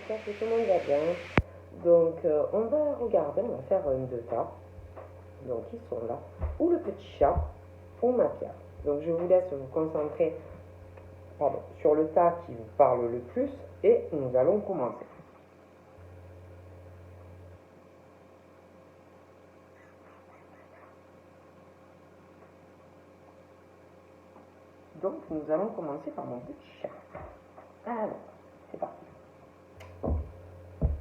j'espère que tout le monde va bien. Donc, on va regarder, on va faire une de tas. Donc, ils sont là. Ou le petit chat, ou ma pierre. Donc, je vous laisse vous concentrer sur le tas qui vous parle le plus. Et nous allons commencer. Donc, nous allons commencer par mon petit chat. Alors, c'est parti.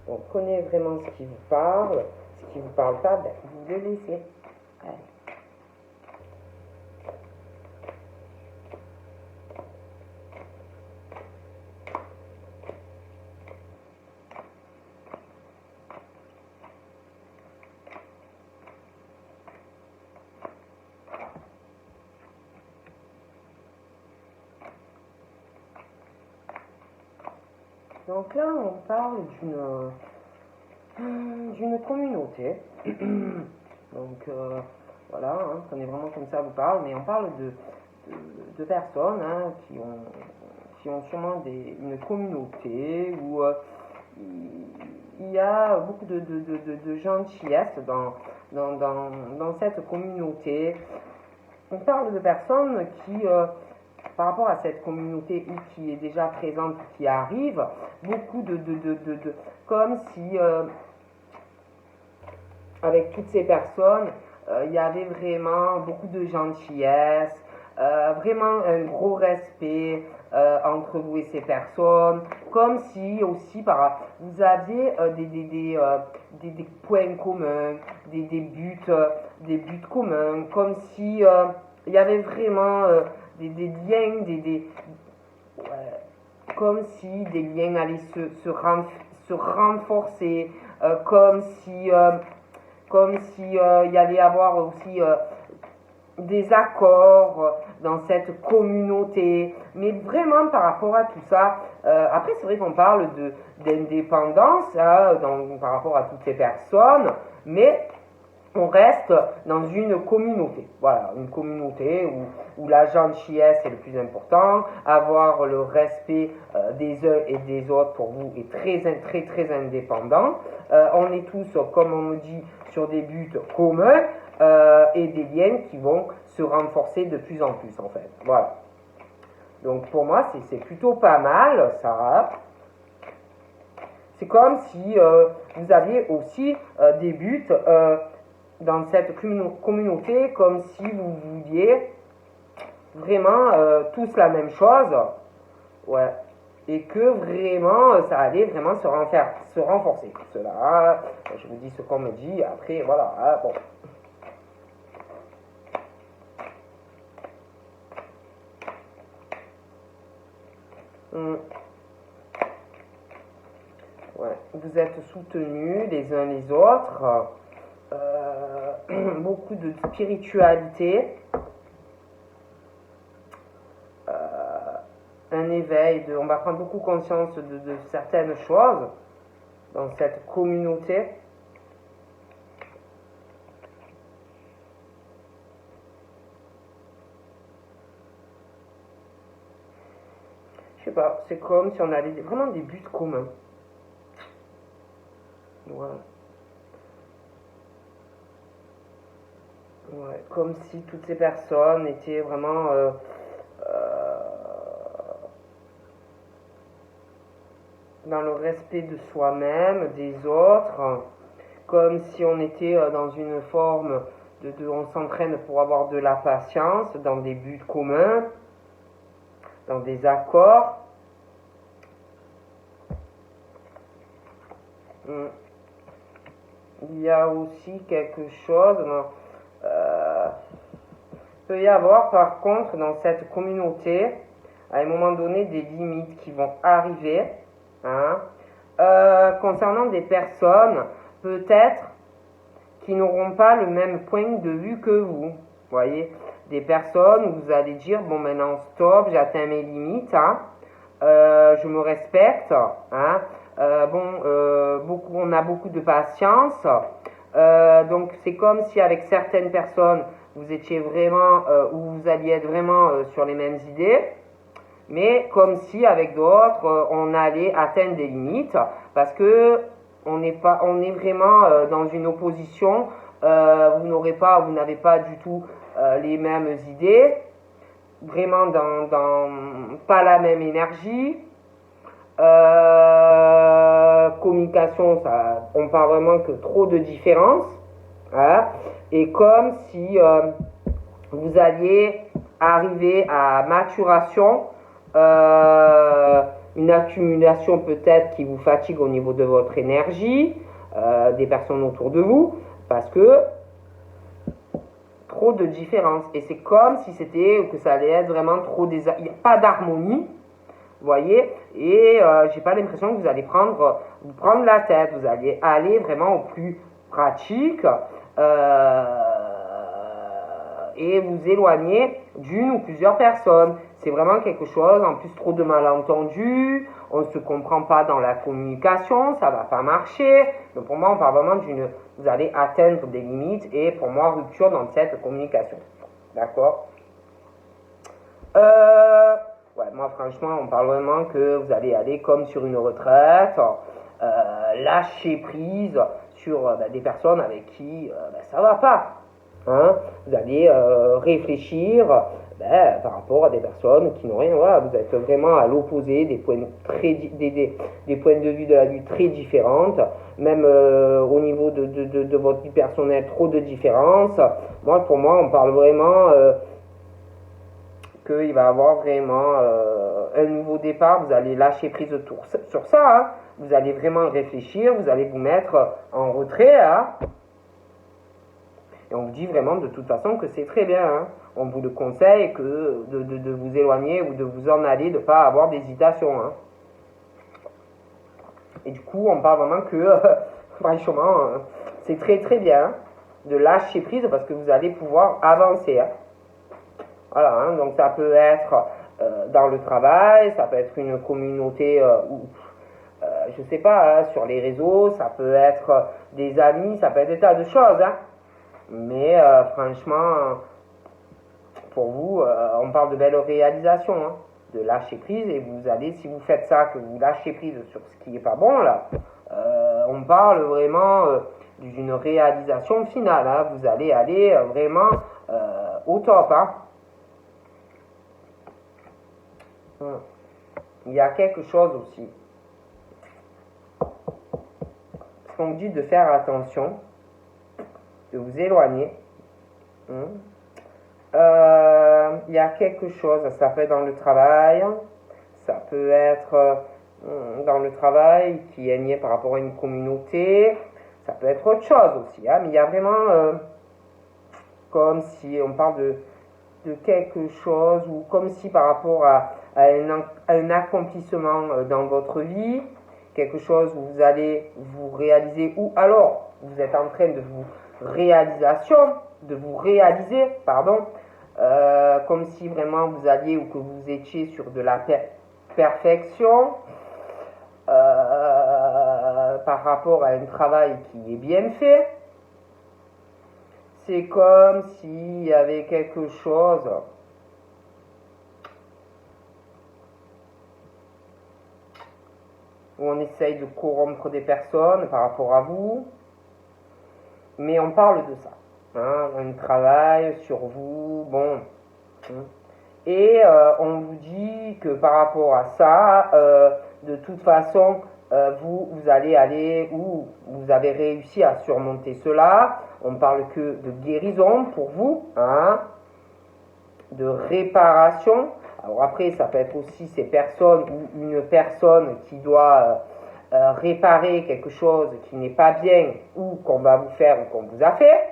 Donc, prenez vraiment ce qui vous parle. Ce qui ne vous parle pas, ben, vous le laissez. Allez. Donc là, on parle d'une communauté. Donc voilà, hein, prenez vraiment comme ça vous parle, mais on parle de personnes qui ont sûrement une communauté où il y a beaucoup de gentillesse dans cette communauté. On parle de personnes qui par rapport à cette communauté ou qui est déjà présente, qui arrive, beaucoup comme si avec toutes ces personnes, il y avait vraiment beaucoup de gentillesse, vraiment un gros respect entre vous et ces personnes, comme si aussi vous aviez des points communs, des buts communs, comme si il y avait vraiment des liens, comme si des liens allaient se renforcer, comme si il y allait avoir aussi des accords dans cette communauté, mais vraiment par rapport à tout ça, après c'est vrai qu'on parle d'indépendance par rapport à toutes ces personnes, mais on reste dans une communauté, voilà, une communauté où la gentillesse est le plus important, avoir le respect des uns et des autres pour vous est très indépendant. On est tous, comme on me dit, sur des buts communs et des liens qui vont se renforcer de plus en plus en fait. Voilà. Donc pour moi c'est plutôt pas mal ça. C'est comme si vous aviez aussi des buts dans cette communauté, comme si vous vouliez vraiment tous la même chose, ouais, et que vraiment ça allait vraiment se renforcer. Cela, je vous dis ce qu'on me dit, après voilà, bon. Ouais, vous êtes soutenus les uns les autres. Beaucoup de spiritualité, un éveil, on va prendre beaucoup conscience de certaines choses dans cette communauté. Je sais pas, c'est comme si on avait vraiment des buts communs. Voilà. Ouais, comme si toutes ces personnes étaient vraiment dans le respect de soi-même, des autres, comme si on était dans une forme on s'entraîne pour avoir de la patience, dans des buts communs, dans des accords. Il y a aussi quelque chose, peut y avoir par contre dans cette communauté, à un moment donné, des limites qui vont arriver, hein, concernant des personnes, peut-être, qui n'auront pas le même point de vue que vous. Voyez, des personnes où vous allez dire, bon maintenant stop, j'ai atteint mes limites, hein, je me respecte, hein, on a beaucoup de patience, donc c'est comme si avec certaines personnes, vous étiez vraiment, ou vous alliez être vraiment sur les mêmes idées, mais comme si avec d'autres, on allait atteindre des limites, parce que on est vraiment dans une opposition, vous n'avez pas du tout les mêmes idées, vraiment pas la même énergie. Communication, on parle vraiment que trop de différences, hein, et comme si vous alliez arriver à maturation, une accumulation peut-être qui vous fatigue au niveau de votre énergie, des personnes autour de vous, parce que trop de différences. Et c'est comme si que ça allait être vraiment trop il n'y a pas d'harmonie, vous voyez, et j'ai pas l'impression que vous allez prendre la tête, vous allez aller vraiment au plus pratique, et vous éloigner d'une ou plusieurs personnes. C'est vraiment quelque chose, en plus trop de malentendus, on ne se comprend pas dans la communication, ça va pas marcher. Donc pour moi, on parle vraiment vous allez atteindre des limites, et pour moi, rupture dans cette communication. D'accord? Ouais, moi franchement, on parle vraiment que vous allez aller comme sur une retraite, lâcher prise sur des personnes avec qui ça va pas. Hein, vous allez réfléchir par rapport à des personnes qui n'ont rien. Voilà, vous êtes vraiment à l'opposé, des points de vue de la vie très différentes, même au niveau de votre vie personnelle, trop de différences. Pour moi, on parle vraiment qu'il va y avoir vraiment un nouveau départ. Vous allez lâcher prise sur ça. Hein. Vous allez vraiment réfléchir, vous allez vous mettre en retrait. Hein. Et on vous dit vraiment de toute façon que c'est très bien. Hein. On vous le conseille que de vous éloigner ou de vous en aller, de ne pas avoir d'hésitation. Hein. Et du coup, on parle vraiment que, franchement, c'est très très bien de lâcher prise, parce que vous allez pouvoir avancer. Hein. Voilà, hein, donc ça peut être dans le travail, ça peut être une communauté je sais pas, hein, sur les réseaux, ça peut être des amis, ça peut être des tas de choses. Hein. Mais franchement, pour vous, on parle de belles réalisations, hein, de lâcher prise, et vous allez, si vous faites ça, que vous lâchez prise sur ce qui n'est pas bon, là, on parle vraiment d'une réalisation finale. Hein. Vous allez aller vraiment au top. Hein. Il y a quelque chose aussi. Parce qu'on vous dit de faire attention, de vous éloigner. Il y a quelque chose, ça peut être dans le travail, ça peut être dans le travail qui est lié par rapport à une communauté, ça peut être autre chose aussi. Hein, mais il y a vraiment comme si on parle de quelque chose, ou comme si par rapport à un accomplissement dans votre vie, quelque chose où vous allez vous réaliser, ou alors vous êtes en train de vous réaliser, comme si vraiment vous alliez, ou que vous étiez sur de la perfection par rapport à un travail qui est bien fait. C'est comme s'il y avait quelque chose où on essaye de corrompre des personnes par rapport à vous. Mais on parle de ça. Hein, un travail sur vous, bon. Et on vous dit que par rapport à ça, de toute façon, vous allez aller, ou vous avez réussi à surmonter cela. On parle que de guérison pour vous, hein, de réparation. Alors après, ça peut être aussi ces personnes, ou une personne qui doit réparer quelque chose qui n'est pas bien, ou qu'on va vous faire, ou qu'on vous a fait.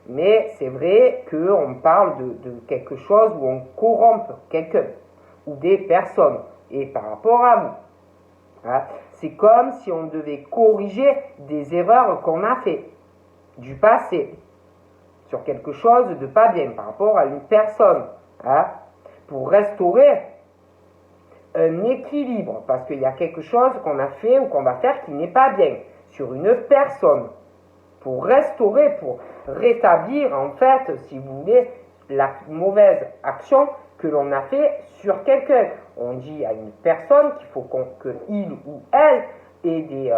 Mais c'est vrai qu'on parle de quelque chose où on corrompt quelqu'un, ou des personnes, et par rapport à vous. Hein, c'est comme si on devait corriger des erreurs qu'on a fait du passé, sur quelque chose de pas bien, par rapport à une personne, hein, pour restaurer un équilibre, parce qu'il y a quelque chose qu'on a fait ou qu'on va faire qui n'est pas bien, sur une personne, pour restaurer, pour rétablir, en fait, si vous voulez, la mauvaise action que l'on a fait sur quelqu'un. On dit à une personne qu'il faut qu'il ou elle ait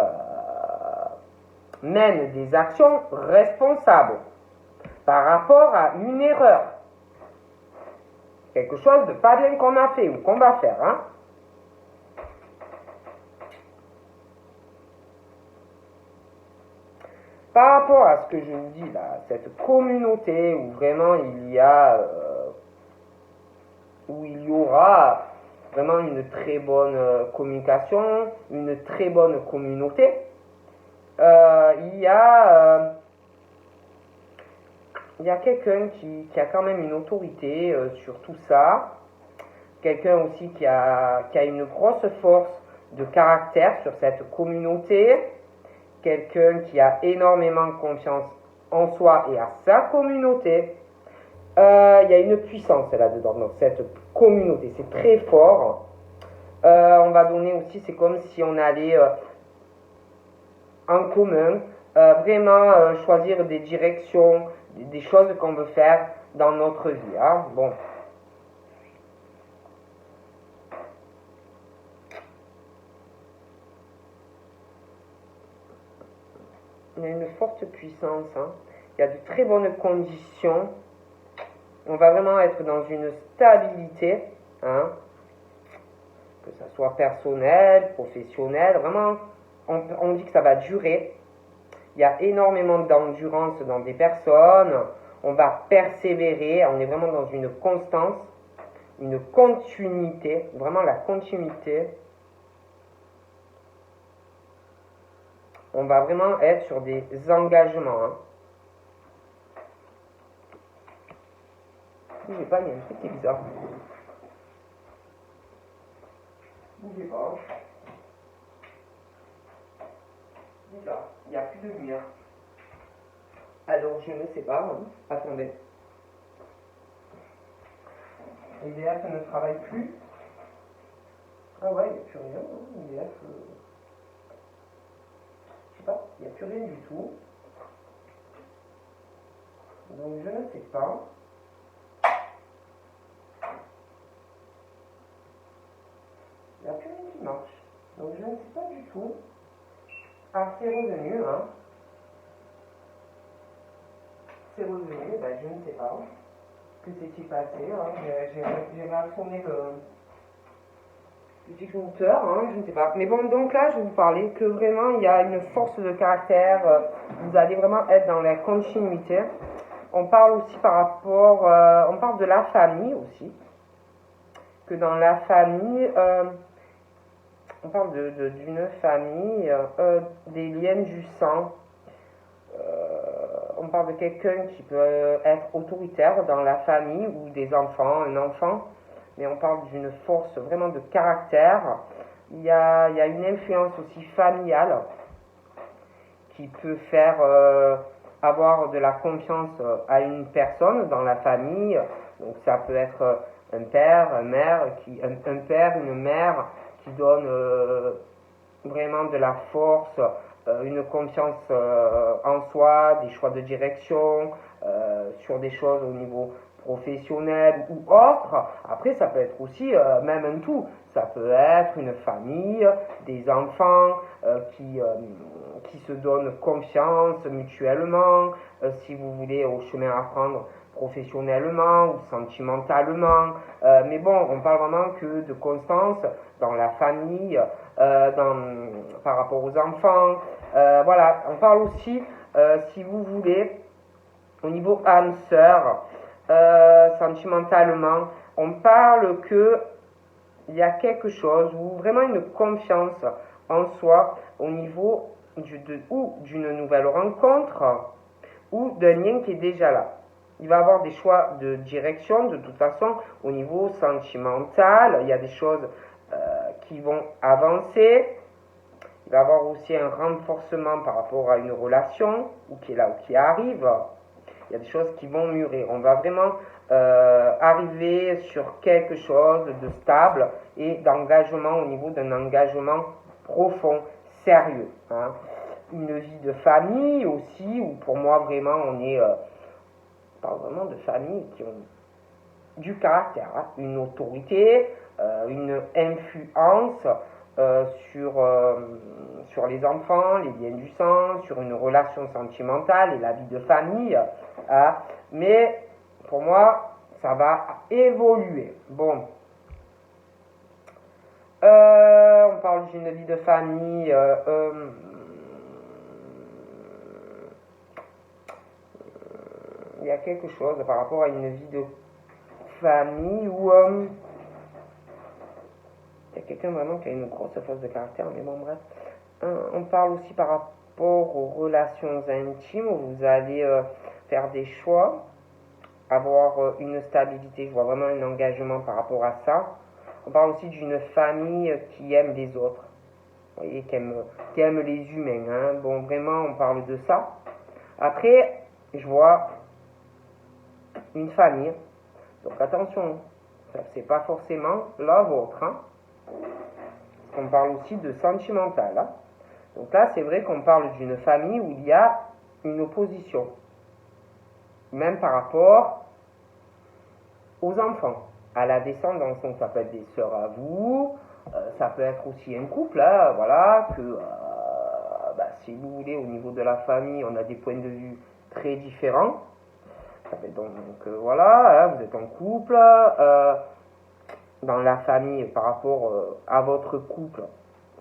mène des actions responsables par rapport à une erreur. Quelque chose de pas bien qu'on a fait ou qu'on va faire. Hein. Par rapport à ce que je vous dis là, cette communauté où vraiment il y aura vraiment une très bonne communication, une très bonne communauté, il y a quelqu'un qui a quand même une autorité sur tout ça, quelqu'un aussi qui a une grosse force de caractère sur cette communauté, quelqu'un qui a énormément confiance en soi et à sa communauté. Il y a une puissance là-dedans, dans cette communauté, c'est très fort. On va donner aussi, c'est comme si on allait en commun, vraiment choisir des directions, des choses qu'on veut faire dans notre vie. Hein. Bon. Il y a une forte puissance. Hein. Il y a de très bonnes conditions. On va vraiment être dans une stabilité. Hein. Que ça soit personnel, professionnel. Vraiment, on dit que ça va durer. Il y a énormément d'endurance dans des personnes. On va persévérer. On est vraiment dans une constance, une continuité. Vraiment la continuité. On va vraiment être sur des engagements. Hein. Bougez pas, il y a un truc qui est bizarre. Bougez pas. Bizarre, il n'y a plus de lumière. Alors, je ne sais pas. Hein. Attendez. EDF ne travaille plus. Ah ouais, il n'y a plus rien. Hein. EDF... Je sais pas, il n'y a plus rien du tout. Donc, je ne sais pas. Il n'y a plus rien qui marche. Donc, je ne sais pas du tout. Ah, c'est revenu, hein. C'est revenu, ben, je ne sais pas. Que s'est-il passé, hein. J'ai réactionné le disjoncteur, hein, je ne sais pas. Mais bon, donc là, je vais vous parler que vraiment, il y a une force de caractère. Vous allez vraiment être dans la continuité. On parle aussi par rapport... on parle de la famille aussi. Que dans la famille... on parle d'une famille, des liens du sang. On parle de quelqu'un qui peut être autoritaire dans la famille ou des enfants, un enfant. Mais on parle d'une force vraiment de caractère. Il y a une influence aussi familiale qui peut faire avoir de la confiance à une personne dans la famille. Donc ça peut être un père, un père, une mère qui donne vraiment de la force, une confiance en soi, des choix de direction, sur des choses au niveau professionnel ou autre. Après, ça peut être aussi même un tout. Ça peut être une famille, des enfants qui se donnent confiance mutuellement, si vous voulez, au chemin à prendre professionnellement ou sentimentalement. Mais bon, on parle vraiment que de constance dans la famille, par rapport aux enfants. Voilà, on parle aussi, si vous voulez, au niveau âme sœur, sentimentalement, on parle que il y a quelque chose ou vraiment une confiance en soi au niveau ou d'une nouvelle rencontre ou d'un lien qui est déjà là. Il va y avoir des choix de direction, de toute façon, au niveau sentimental. Il y a des choses qui vont avancer. Il va y avoir aussi un renforcement par rapport à une relation, ou qui est là, ou qui arrive. Il y a des choses qui vont mûrir. On va vraiment arriver sur quelque chose de stable et d'engagement au niveau d'un engagement profond, sérieux. Hein. Une vie de famille aussi, où pour moi vraiment on parle vraiment de familles qui ont du caractère, hein, une autorité, une influence sur les enfants, les liens du sang, sur une relation sentimentale et la vie de famille. Hein. Mais pour moi, ça va évoluer. Bon. On parle d'une vie de famille. Il y a quelque chose par rapport à une vie de famille où il y a quelqu'un vraiment qui a une grosse force de caractère, mais bon, bref. On parle aussi par rapport aux relations intimes où vous allez faire des choix, avoir une stabilité. Je vois vraiment un engagement par rapport à ça. On parle aussi d'une famille qui aime les autres, vous voyez, qui aime les humains. Hein. Bon, vraiment, on parle de ça. Après, je vois une famille. Donc attention, c'est pas forcément la vôtre. Hein. On parle aussi de sentimental. Hein. Donc là, c'est vrai qu'on parle d'une famille où il y a une opposition. Même par rapport aux enfants, à la descendance. Donc ça peut être des sœurs à vous, ça peut être aussi un couple, hein, voilà, que si vous voulez, au niveau de la famille, on a des points de vue très différents. Donc voilà, hein, vous êtes en couple, dans la famille par rapport à votre couple,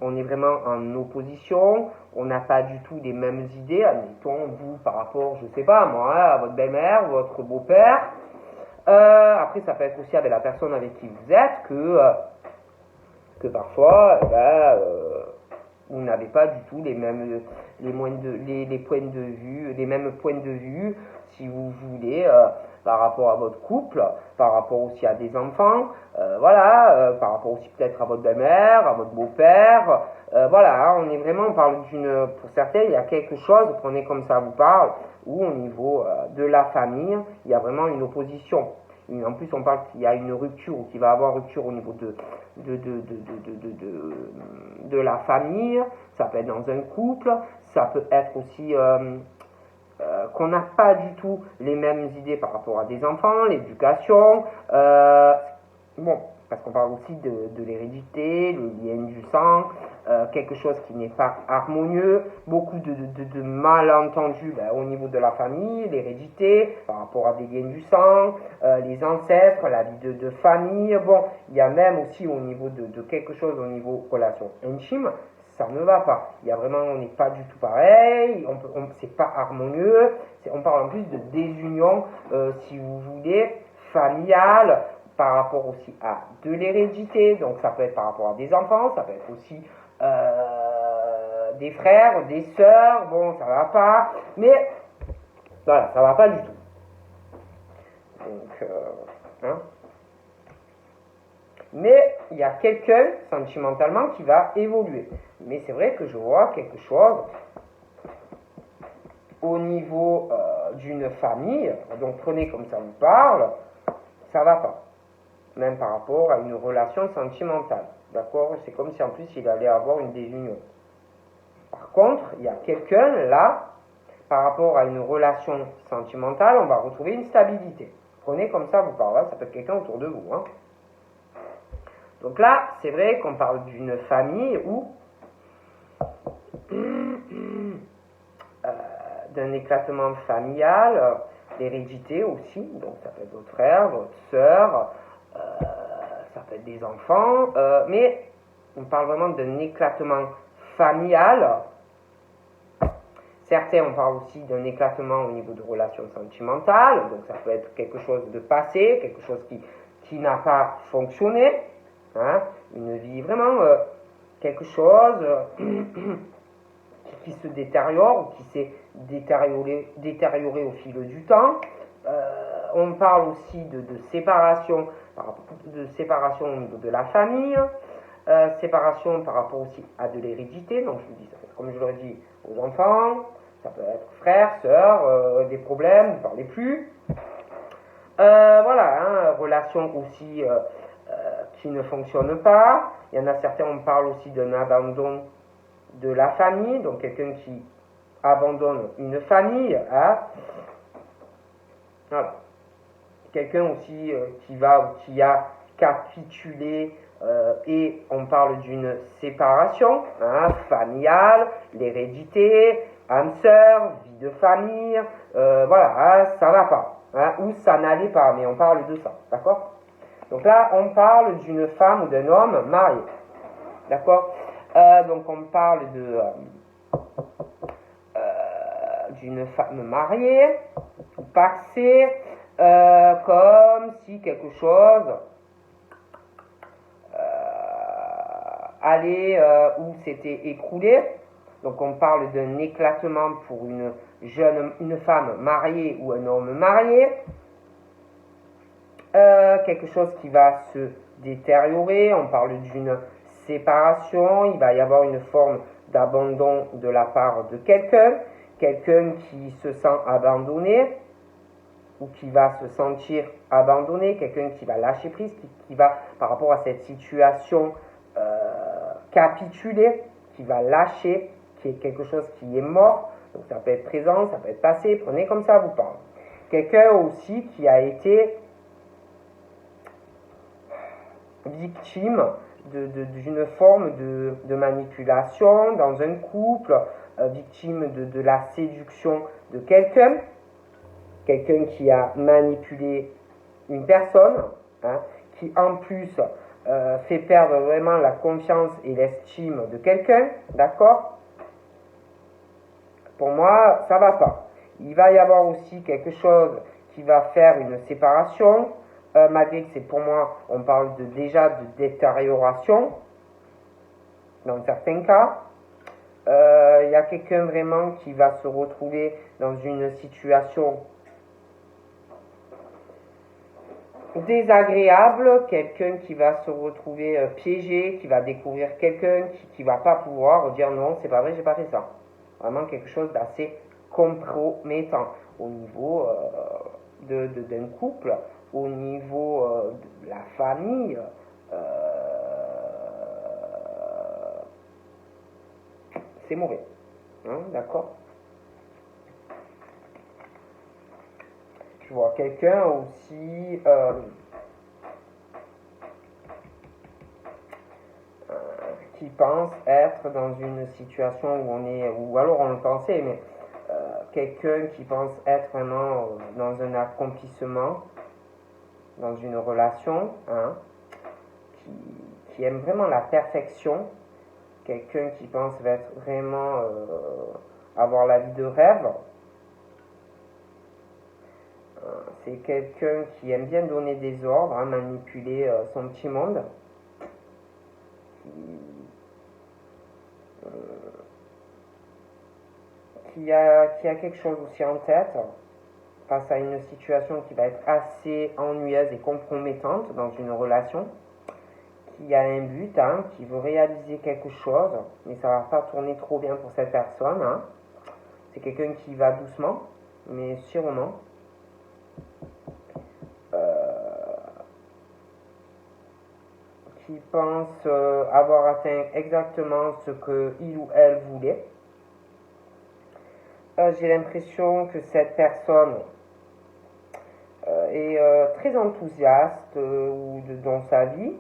on est vraiment en opposition, on n'a pas du tout les mêmes idées, admettons vous par rapport, je sais pas moi, hein, à votre belle-mère, votre beau-père. Après ça peut être aussi avec la personne avec qui vous êtes que parfois vous n'avez pas du tout les mêmes les points de vue, les mêmes points de vue, si vous voulez, par rapport à votre couple, par rapport aussi à des enfants, voilà, par rapport aussi peut-être à votre belle-mère, à votre beau-père, voilà, on est vraiment, on parle pour certains, il y a quelque chose, prenez comme ça vous parle, où au niveau de la famille, il y a vraiment une opposition. Et en plus, on parle qu'il y a une rupture, ou qu'il va y avoir rupture au niveau de la famille, ça peut être dans un couple, ça peut être aussi qu'on n'a pas du tout les mêmes idées par rapport à des enfants, l'éducation, bon, parce qu'on parle aussi de l'hérédité, le lien du sang, quelque chose qui n'est pas harmonieux, beaucoup de malentendus au niveau de la famille, l'hérédité, par rapport à des liens du sang, les ancêtres, la vie de famille, bon, il y a même aussi au niveau de quelque chose au niveau relation intime, ça ne va pas. Il y a vraiment, on n'est pas du tout pareil, c'est pas harmonieux, on parle en plus de désunion, si vous voulez, familiale, par rapport aussi à de l'hérédité, donc ça peut être par rapport à des enfants, ça peut être aussi des frères, des sœurs, bon, ça va pas, mais voilà, ça va pas du tout. Donc, hein. Mais il y a quelqu'un, sentimentalement, qui va évoluer. Mais c'est vrai que je vois quelque chose au niveau d'une famille, donc prenez comme ça vous parle, ça va pas. Même par rapport à une relation sentimentale. D'accord? C'est comme si en plus il allait avoir une désunion. Par contre, il y a quelqu'un là, par rapport à une relation sentimentale, on va retrouver une stabilité. Prenez comme ça vous parle, ça peut être quelqu'un autour de vous. Hein. Donc là, c'est vrai qu'on parle d'une famille où d'un éclatement familial, l'hérédité aussi, donc ça peut être votre frère, votre soeur, ça peut être des enfants, mais on parle vraiment d'un éclatement familial. Certains, on parle aussi d'un éclatement au niveau de relations sentimentales, donc ça peut être quelque chose de passé, quelque chose qui n'a pas fonctionné, hein, une vie vraiment, quelque chose qui se détériore ou qui s'est détérioré au fil du temps. On parle aussi de séparation, au niveau de la famille, séparation par rapport aussi à de l'hérédité, donc je vous dis, ça peut être, comme je l'aurais dit, aux enfants, ça peut être frères, sœurs, des problèmes, vous ne parlez plus. Voilà, hein, relation aussi qui ne fonctionne pas. Il y en a certains, on parle aussi d'un abandon de la famille, donc quelqu'un qui abandonne une famille, hein. Voilà. quelqu'un aussi qui a capitulé et on parle d'une séparation familiale, l'hérédité, âme sœur, vie de famille, voilà, ça va pas, ou ça n'allait pas, mais on parle de ça, d'accord? Donc là, on parle d'une femme ou d'un homme marié, d'accord? Donc on parle d'une femme mariée, paxée, comme si quelque chose allait ou s'était écroulé. Donc on parle d'un éclatement pour une femme mariée ou un homme marié. Quelque chose qui va se détériorer, on parle d'une séparation, il va y avoir une forme d'abandon de la part de quelqu'un qui se sent abandonné ou qui va se sentir abandonné, quelqu'un qui va lâcher prise, qui va par rapport à cette situation capituler, qui va lâcher, qui est quelque chose qui est mort, donc ça peut être présent, ça peut être passé, prenez comme ça vous parle. Quelqu'un aussi qui a été victime d'une forme de manipulation dans un couple, victime de la séduction de quelqu'un qui a manipulé une personne, qui en plus fait perdre vraiment la confiance et l'estime de quelqu'un, d'accord? Pour moi, ça va pas. Il va y avoir aussi quelque chose qui va faire une séparation, malgré que c'est pour moi, on parle déjà de détérioration, dans certains cas. Il y a quelqu'un vraiment qui va se retrouver dans une situation désagréable, quelqu'un qui va se retrouver piégé, qui va découvrir quelqu'un qui va pas pouvoir dire non, c'est pas vrai, j'ai pas fait ça. Vraiment quelque chose d'assez compromettant au niveau d'un couple, au niveau de la famille. C'est mauvais, d'accord? Je vois quelqu'un aussi qui pense être dans une situation où on est, ou alors on le pensait, mais quelqu'un qui pense être vraiment dans un accomplissement, dans une relation, qui aime vraiment la perfection, quelqu'un qui pense être vraiment avoir la vie de rêve. C'est quelqu'un qui aime bien donner des ordres, manipuler son petit monde, qui a quelque chose aussi en tête face à une situation qui va être assez ennuyeuse et compromettante dans une relation, qui a un but, qui veut réaliser quelque chose, mais ça va pas tourner trop bien pour cette personne. C'est quelqu'un qui va doucement, mais sûrement. Qui pense avoir atteint exactement ce qu'il ou elle voulait. J'ai l'impression que cette personne est très enthousiaste dans sa vie.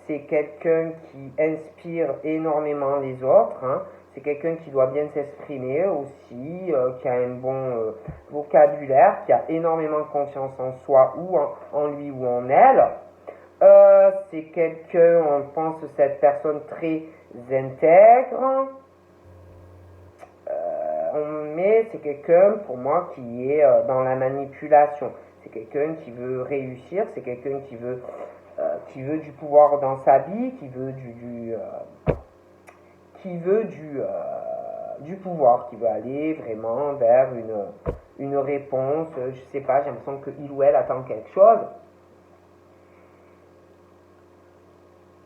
C'est quelqu'un qui inspire énormément les autres. C'est quelqu'un qui doit bien s'exprimer aussi, qui a un bon vocabulaire, qui a énormément confiance en soi ou en lui ou en elle. C'est quelqu'un, on pense cette personne très intègre, mais c'est quelqu'un pour moi qui est dans la manipulation. C'est quelqu'un qui veut réussir, c'est quelqu'un qui veut du pouvoir dans sa vie, qui veut du pouvoir, qui veut aller vraiment vers une réponse. Je sais pas, j'ai l'impression qu'il ou elle attend quelque chose.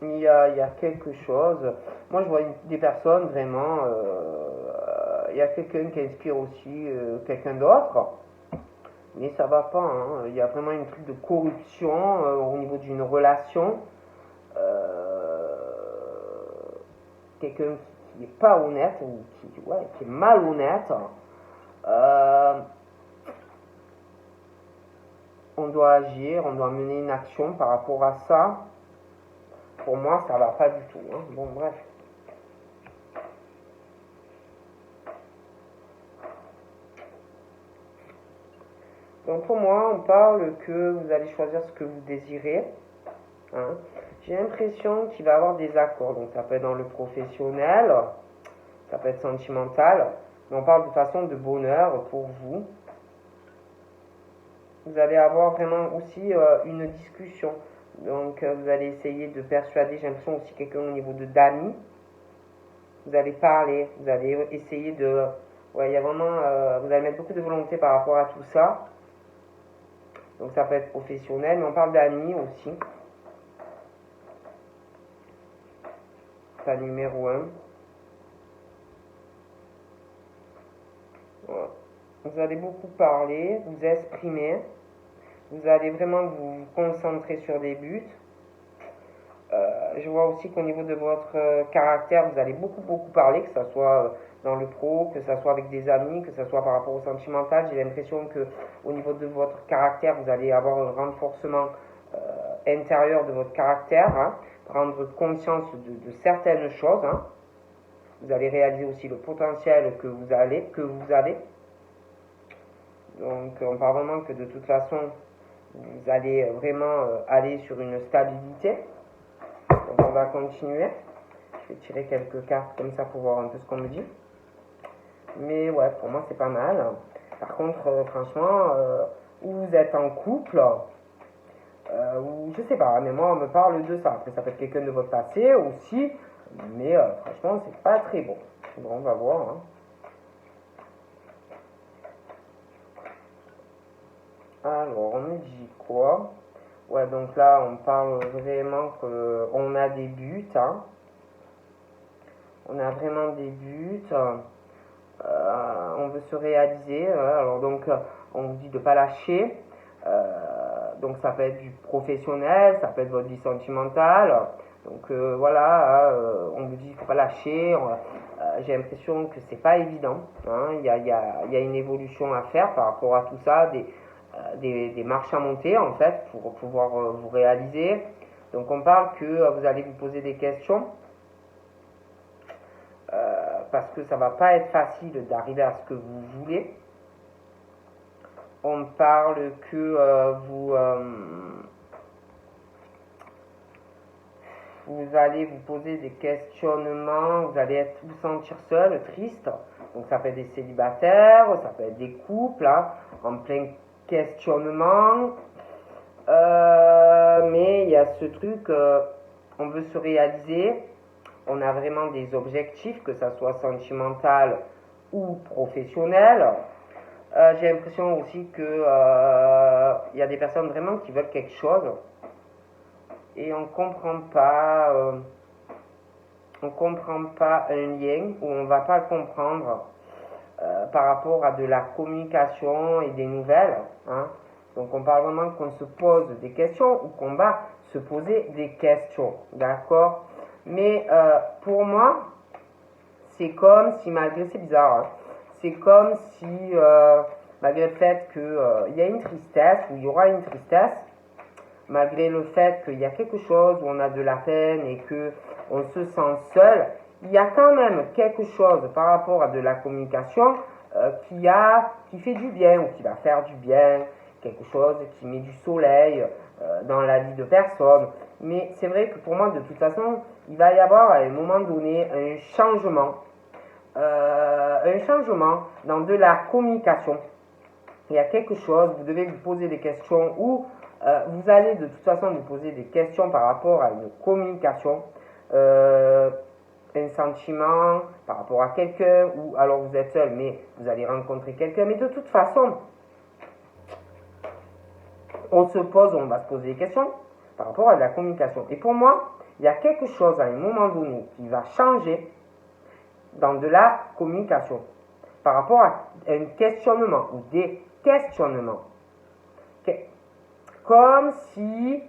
Il y a quelque chose. Moi, je vois des personnes vraiment. Il y a quelqu'un qui inspire aussi quelqu'un d'autre. Mais ça va pas. Il y a vraiment une truc de corruption au niveau d'une relation. Quelqu'un qui est pas honnête ou qui est malhonnête. on doit agir, on doit mener une action par rapport à ça. Pour moi, ça va pas du tout. Hein. Bon, bref. Donc pour moi, on parle que vous allez choisir ce que vous désirez. Hein. J'ai l'impression qu'il va y avoir des accords. Donc ça peut être dans le professionnel, ça peut être sentimental. Mais on parle de façon de bonheur pour vous. Vous allez avoir vraiment aussi une discussion. Donc vous allez essayer de persuader, j'ai l'impression aussi quelqu'un au niveau de d'amis. Vous allez parler, vous allez essayer de... Ouais, il y a vraiment... vous allez mettre beaucoup de volonté par rapport à tout ça. Donc ça peut être professionnel, mais on parle d'amis aussi. Ça numéro 1. Voilà. Vous allez beaucoup parler, vous exprimer. Vous allez vraiment vous concentrer sur des buts. Je vois aussi qu'au niveau de votre caractère, vous allez beaucoup parler, que ce soit dans le pro, que ce soit avec des amis, que ce soit par rapport au sentimental. J'ai l'impression que au niveau de votre caractère, vous allez avoir un renforcement intérieur de votre caractère, hein, prendre conscience de certaines choses. Hein. Vous allez réaliser aussi le potentiel que vous avez. Donc on parle vraiment que de toute façon, vous allez vraiment aller sur une stabilité. Donc on va continuer. Je vais tirer quelques cartes comme ça pour voir un peu ce qu'on me dit. Mais ouais, pour moi c'est pas mal. Par contre, franchement, où vous êtes en couple, ou je sais pas, mais moi on me parle de ça. Après ça peut être quelqu'un de votre passé aussi, mais franchement c'est pas très bon. Bon, on va voir. Hein. Alors, on me dit quoi? Ouais, donc là, on parle vraiment qu'on a des buts. Hein. On a vraiment des buts. On veut se réaliser. Alors, donc, on vous dit de ne pas lâcher. Donc, ça peut être du professionnel, ça peut être votre vie sentimentale. Donc, voilà, on vous dit qu'il ne faut pas lâcher. J'ai l'impression que c'est pas évident. Hein. Il y a une évolution à faire par rapport à tout ça. Des marches à monter en fait pour pouvoir vous réaliser. Donc on parle que vous allez vous poser des questions parce que ça va pas être facile d'arriver à ce que vous voulez. On parle que vous allez vous poser des questionnements, vous allez vous sentir seul, triste. Donc ça peut être des célibataires, ça peut être des couples hein, en plein questionnement, mais il y a ce truc, on veut se réaliser, on a vraiment des objectifs, que ça soit sentimental ou professionnel. J'ai l'impression aussi que il y a des personnes vraiment qui veulent quelque chose et on comprend pas un lien ou on va pas le comprendre. Par rapport à de la communication et des nouvelles. Hein. Donc on parle vraiment qu'on se pose des questions ou qu'on va se poser des questions. D'accord? Mais pour moi, c'est comme si, malgré, c'est bizarre, hein, c'est comme si, malgré le fait qu'il y a une tristesse, ou il y aura une tristesse, malgré le fait qu'il y a quelque chose où on a de la peine et qu'on se sent seul, il y a quand même quelque chose par rapport à de la communication qui fait du bien ou qui va faire du bien, quelque chose qui met du soleil dans la vie de personne. Mais c'est vrai que pour moi, de toute façon, il va y avoir à un moment donné un changement dans de la communication. Il y a quelque chose, vous devez vous poser des questions ou vous allez de toute façon vous poser des questions par rapport à une communication. Un sentiment par rapport à quelqu'un ou alors vous êtes seul mais vous allez rencontrer quelqu'un, mais de toute façon on se va se poser des questions par rapport à de la communication. Et pour moi, il y a quelque chose à un moment donné qui va changer dans de la communication par rapport à un questionnement ou des questionnements. Comme si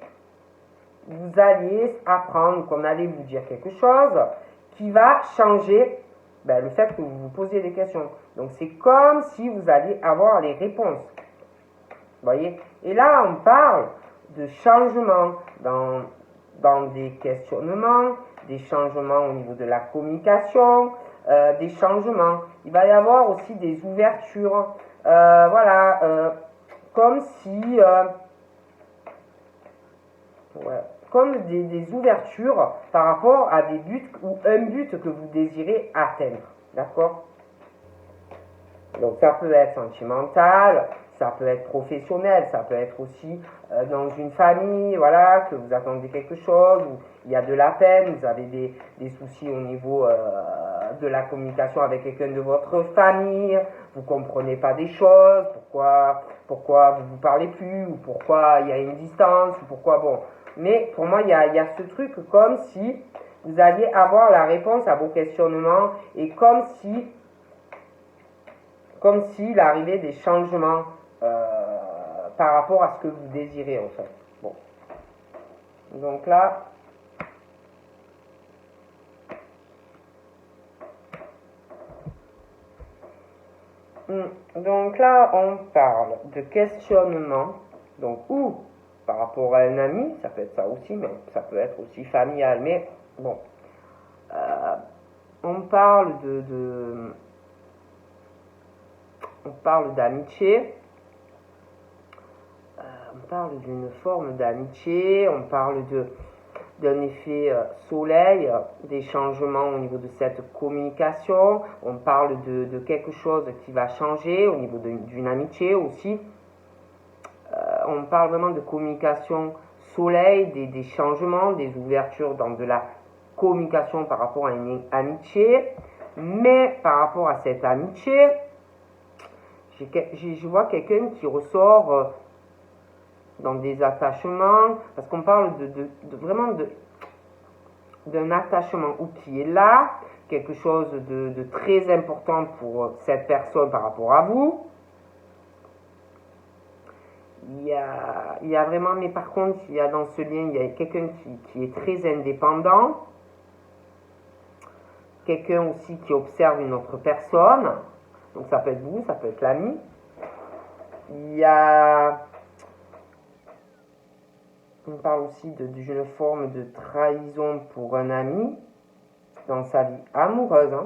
vous alliez apprendre, qu'on allait vous dire quelque chose qui va changer le fait que vous vous posiez des questions. Donc c'est comme si vous alliez avoir les réponses. voyez? Et là, on parle de changements dans des questionnements, des changements au niveau de la communication, des changements. Il va y avoir aussi des ouvertures, voilà, comme si, comme des ouvertures par rapport à des buts ou un but que vous désirez atteindre, d'accord? Donc ça peut être sentimental, ça peut être professionnel, ça peut être aussi dans une famille, voilà, que vous attendez quelque chose, où il y a de la peine, vous avez des soucis au niveau de la communication avec quelqu'un de votre famille, vous comprenez pas des choses, pourquoi vous vous parlez plus, ou pourquoi il y a une distance, ou pourquoi, bon. Mais pour moi, il y a ce truc comme si vous alliez avoir la réponse à vos questionnements, et comme s'il arrivait des changements par rapport à ce que vous désirez en fait. Bon. Donc là, on parle de questionnement, donc ou par rapport à un ami, ça peut être ça aussi, mais ça peut être aussi familial, mais bon. On parle on parle d'amitié, on parle d'une forme d'amitié, on parle d'un effet soleil, des changements au niveau de cette communication, on parle de quelque chose qui va changer au niveau d'une amitié aussi. On parle vraiment de communication soleil, des changements, des ouvertures dans de la communication par rapport à une amitié, mais par rapport à cette amitié, je vois quelqu'un qui ressort dans des attachements, parce qu'on parle vraiment d'un attachement ou qui est là, quelque chose de très important pour cette personne par rapport à vous. Il y a vraiment, mais par contre, il y a dans ce lien, il y a quelqu'un qui est très indépendant, quelqu'un aussi qui observe une autre personne, donc ça peut être vous, ça peut être l'ami. On parle aussi d'une forme de trahison pour un ami dans sa vie amoureuse.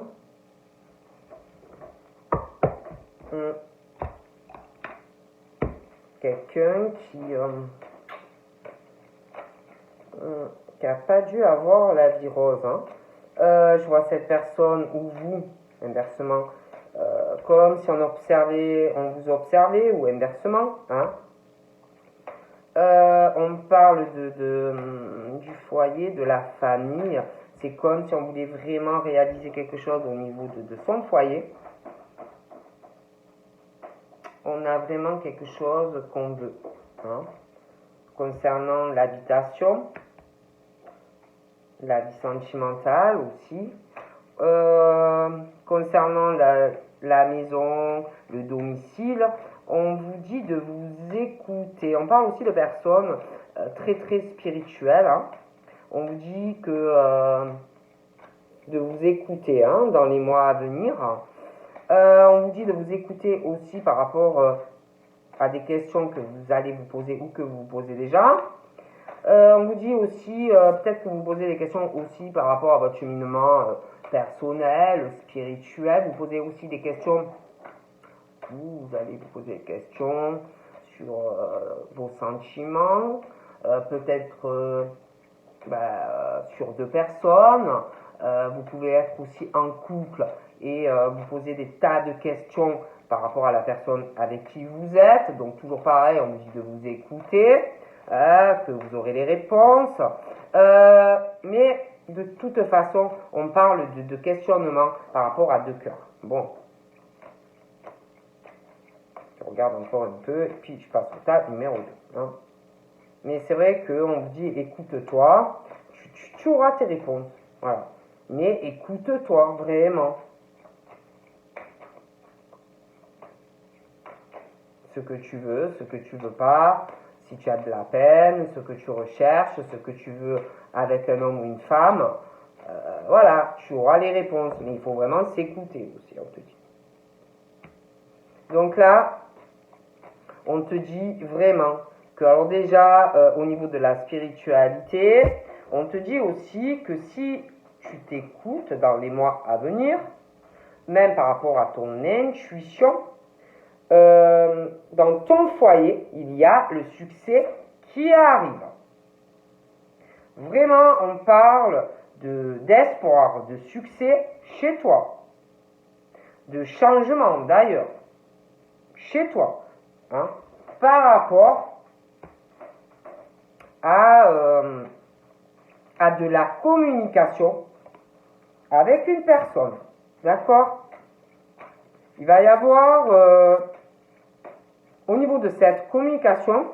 Quelqu'un qui n'a pas dû avoir la vie rose. Je vois cette personne ou vous, inversement, comme si on vous observait, ou inversement. On parle du foyer, de la famille. C'est comme si on voulait vraiment réaliser quelque chose au niveau de son foyer. On a vraiment quelque chose qu'on veut. Concernant l'habitation, la vie sentimentale aussi. Concernant la maison, le domicile, on vous dit de vous écouter. On parle aussi de personnes très très spirituelles. On vous dit de vous écouter dans les mois à venir. On vous dit de vous écouter aussi par rapport à des questions que vous allez vous poser ou que vous vous posez déjà. On vous dit aussi, peut-être que vous posez des questions aussi par rapport à votre cheminement personnel, spirituel. Vous posez aussi des questions, vous allez vous poser des questions sur vos sentiments, peut-être sur deux personnes. Vous pouvez être aussi en couple et vous poser des tas de questions par rapport à la personne avec qui vous êtes. Donc toujours pareil, on vous dit de vous écouter, que vous aurez les réponses. Mais de toute façon, on parle de questionnement par rapport à deux cœurs. Bon. Je regarde encore un peu, et puis je passe au tas numéro 2. Mais c'est vrai qu'on vous dit, écoute-toi, tu auras tes réponses. Voilà. Mais écoute-toi, vraiment. Ce que tu veux, ce que tu veux pas, si tu as de la peine, ce que tu recherches, ce que tu veux avec un homme ou une femme. Voilà, tu auras les réponses. Mais il faut vraiment s'écouter aussi, on te dit. Donc là, on te dit vraiment que, alors déjà, au niveau de la spiritualité, on te dit aussi que si tu t'écoutes dans les mois à venir, même par rapport à ton intuition, dans ton foyer, il y a le succès qui arrive. Vraiment, on parle d'espoir, de succès chez toi, de changement d'ailleurs, chez toi, hein, par rapport à de la communication avec une personne, d'accord? Il va y avoir, au niveau de cette communication,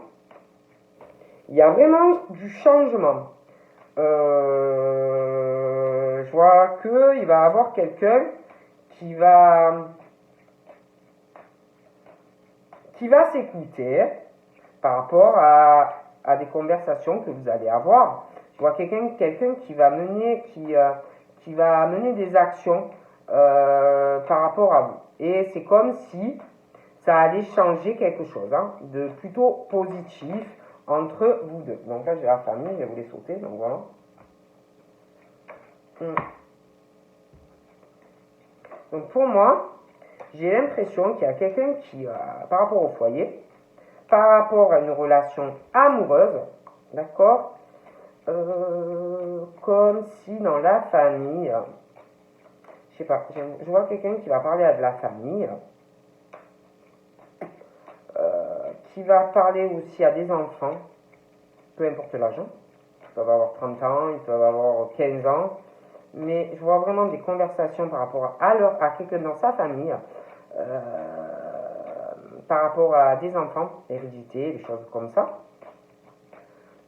il y a vraiment du changement. Je vois qu'il va y avoir quelqu'un qui va s'écouter par rapport à des conversations que vous allez avoir. Je vois quelqu'un qui va mener des actions par rapport à vous. Et c'est comme si ça allait changer quelque chose, hein, de plutôt positif entre vous deux. Donc là, j'ai la famille, je vais vous les sauter, donc voilà. Donc pour moi, j'ai l'impression qu'il y a quelqu'un qui, par rapport au foyer, par rapport à une relation amoureuse, d'accord, comme si dans la famille, je sais pas, je vois quelqu'un qui va parler à de la famille, qui va parler aussi à des enfants, peu importe l'âge, ils peuvent avoir 30 ans, ils peuvent avoir 15 ans, mais je vois vraiment des conversations par rapport à quelqu'un dans sa famille, par rapport à des enfants, hérédité, des choses comme ça.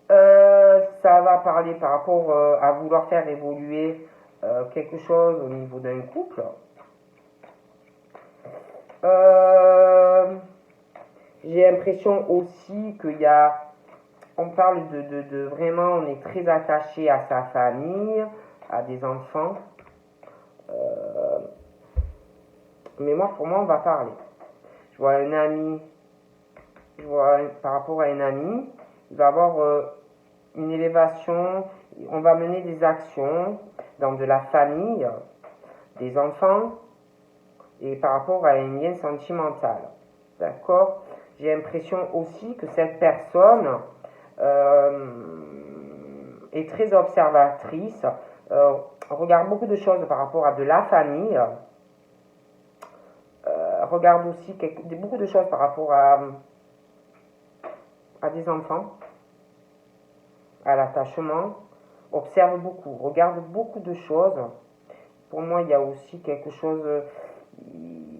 Ça va parler par rapport à vouloir faire évoluer quelque chose au niveau d'un couple. J'ai l'impression aussi qu'il y a, on parle de vraiment, on est très attaché à sa famille, à des enfants. Mais pour moi, on va parler. Je vois un ami, par rapport à un ami, il va avoir une élévation, on va mener des actions dans de la famille, des enfants, et par rapport à un lien sentimental. D'accord? J'ai l'impression aussi que cette personne est très observatrice, regarde beaucoup de choses par rapport à de la famille, regarde aussi beaucoup de choses par rapport à des enfants, à l'attachement, observe beaucoup, regarde beaucoup de choses. Pour moi, il y a aussi quelque chose,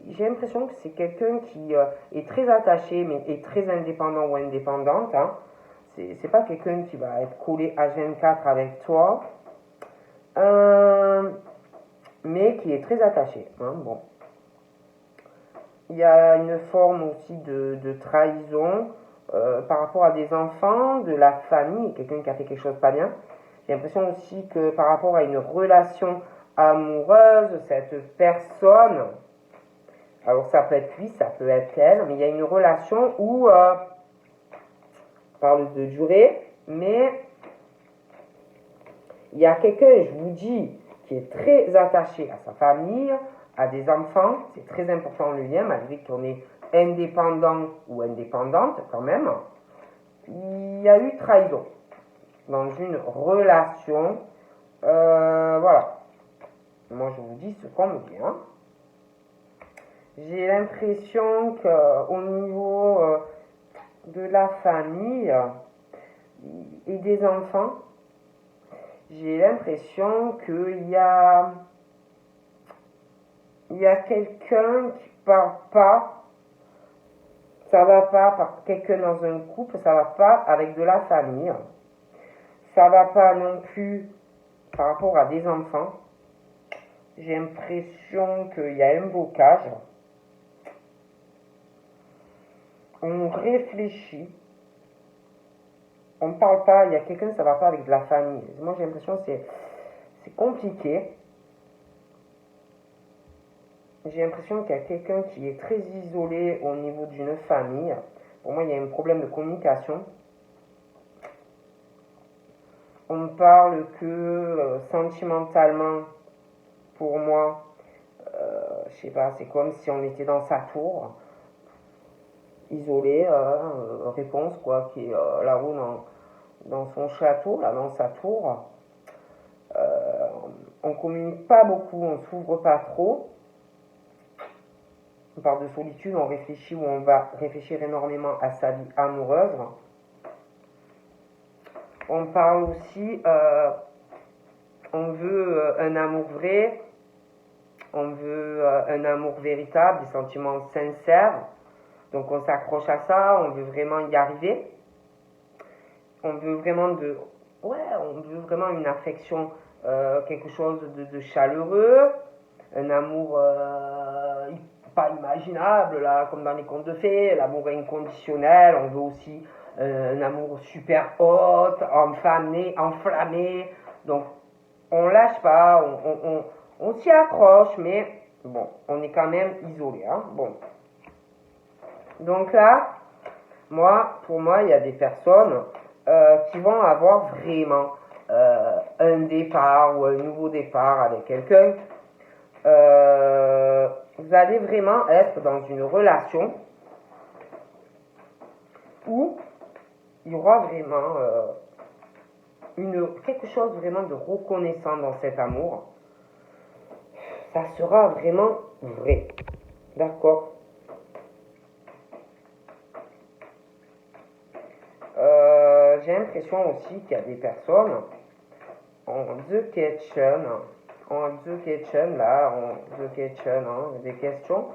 j'ai l'impression que c'est quelqu'un qui est très attaché, mais est très indépendant ou indépendante, hein. C'est pas quelqu'un qui va être collé H24 avec toi, mais qui est très attaché, hein. Bon. Il y a une forme aussi de trahison par rapport à des enfants, de la famille, quelqu'un qui a fait quelque chose de pas bien. J'ai l'impression aussi que par rapport à une relation amoureuse, cette personne, alors ça peut être lui, ça peut être elle, mais il y a une relation où, on parle de durée, mais il y a quelqu'un, je vous dis, qui est très attaché à sa famille, à des enfants, c'est très important le lien, malgré qu'on est indépendant ou indépendante quand même. Il y a eu trahison dans une relation, voilà. Moi je vous dis ce qu'on me dit, hein. J'ai l'impression qu'au niveau de la famille et des enfants, j'ai l'impression qu'il y a quelqu'un qui parle pas, ça va pas par quelqu'un dans un couple, ça va pas avec de la famille, ça va pas non plus par rapport à des enfants. J'ai l'impression qu'il y a un blocage. On réfléchit, on ne parle pas, il y a quelqu'un, ça va pas avec de la famille. Moi j'ai l'impression que c'est compliqué. J'ai l'impression qu'il y a quelqu'un qui est très isolé au niveau d'une famille, Pour moi, il y a un problème de communication. On parle que sentimentalement, pour moi, je sais pas, c'est comme si on était dans sa tour, isolé, réponse quoi, qui est là-haut dans son château, là dans sa tour. On communique pas beaucoup, on s'ouvre pas trop. On parle de solitude, on réfléchit ou on va réfléchir énormément à sa vie amoureuse. On parle aussi, on veut un amour vrai, on veut un amour véritable, des sentiments sincères. Donc on s'accroche à ça, on veut vraiment y arriver. On veut vraiment on veut vraiment une affection, quelque chose de chaleureux, un amour pas imaginable, là, comme dans les contes de fées, l'amour inconditionnel. On veut aussi un amour super haute, enflammé. Donc on lâche pas, on s'y accroche, mais bon, on est quand même isolé. Hein, bon. Donc là, pour moi, il y a des personnes qui vont avoir vraiment un départ ou un nouveau départ avec quelqu'un. Vous allez vraiment être dans une relation où il y aura vraiment quelque chose vraiment de reconnaissant dans cet amour. Ça sera vraiment vrai. D'accord? J'ai l'impression aussi qu'il y a des personnes en The Kitchen, des questions.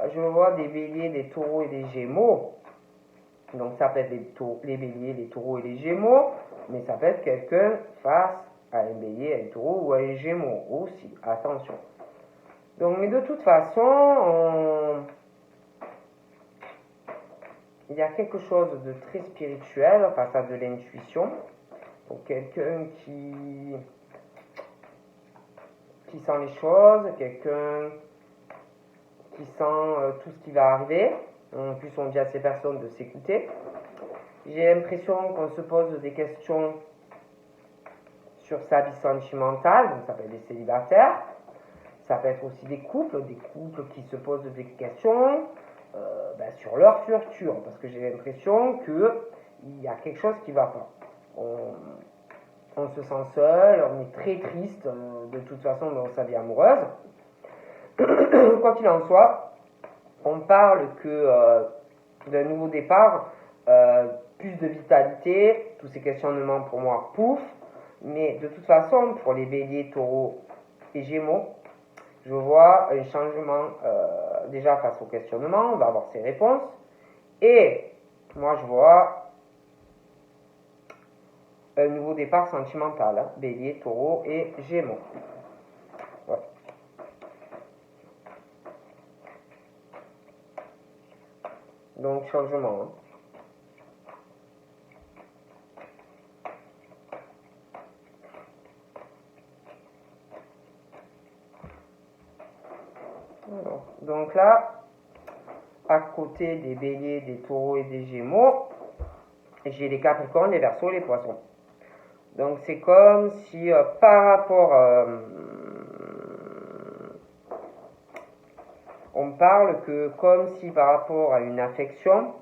Je vois des béliers, des taureaux et des gémeaux. Donc ça peut être les béliers, les taureaux et les gémeaux, mais ça peut être quelqu'un face à un bélier, à un taureau ou à un gémeau aussi. Attention. Donc, mais de toute façon, il y a quelque chose de très spirituel face à de l'intuition. Pour quelqu'un qui sent les choses, quelqu'un qui sent tout ce qui va arriver. En plus, on dit à ces personnes de s'écouter. J'ai l'impression qu'on se pose des questions sur sa vie sentimentale, donc ça peut être des célibataires, ça peut être aussi des couples qui se posent des questions sur leur futur, parce que j'ai l'impression qu'il y a quelque chose qui ne va pas. On se sent seul, on est très triste de toute façon dans sa vie amoureuse. Quoi qu'il en soit, on parle d'un nouveau départ, plus de vitalité, tous ces questionnements pour moi, pouf. Mais de toute façon, pour les béliers, taureaux et gémeaux, je vois un changement déjà face au questionnement, on va avoir ses réponses. Et moi, je vois un nouveau départ sentimental, hein, bélier, taureau et gémeaux. Ouais. Donc, changement. Hein. Alors, donc là, à côté des béliers, des taureaux et des gémeaux, j'ai les capricornes, les verseaux et les poissons. Donc c'est comme si par rapport, on parle que comme si par rapport à une affection,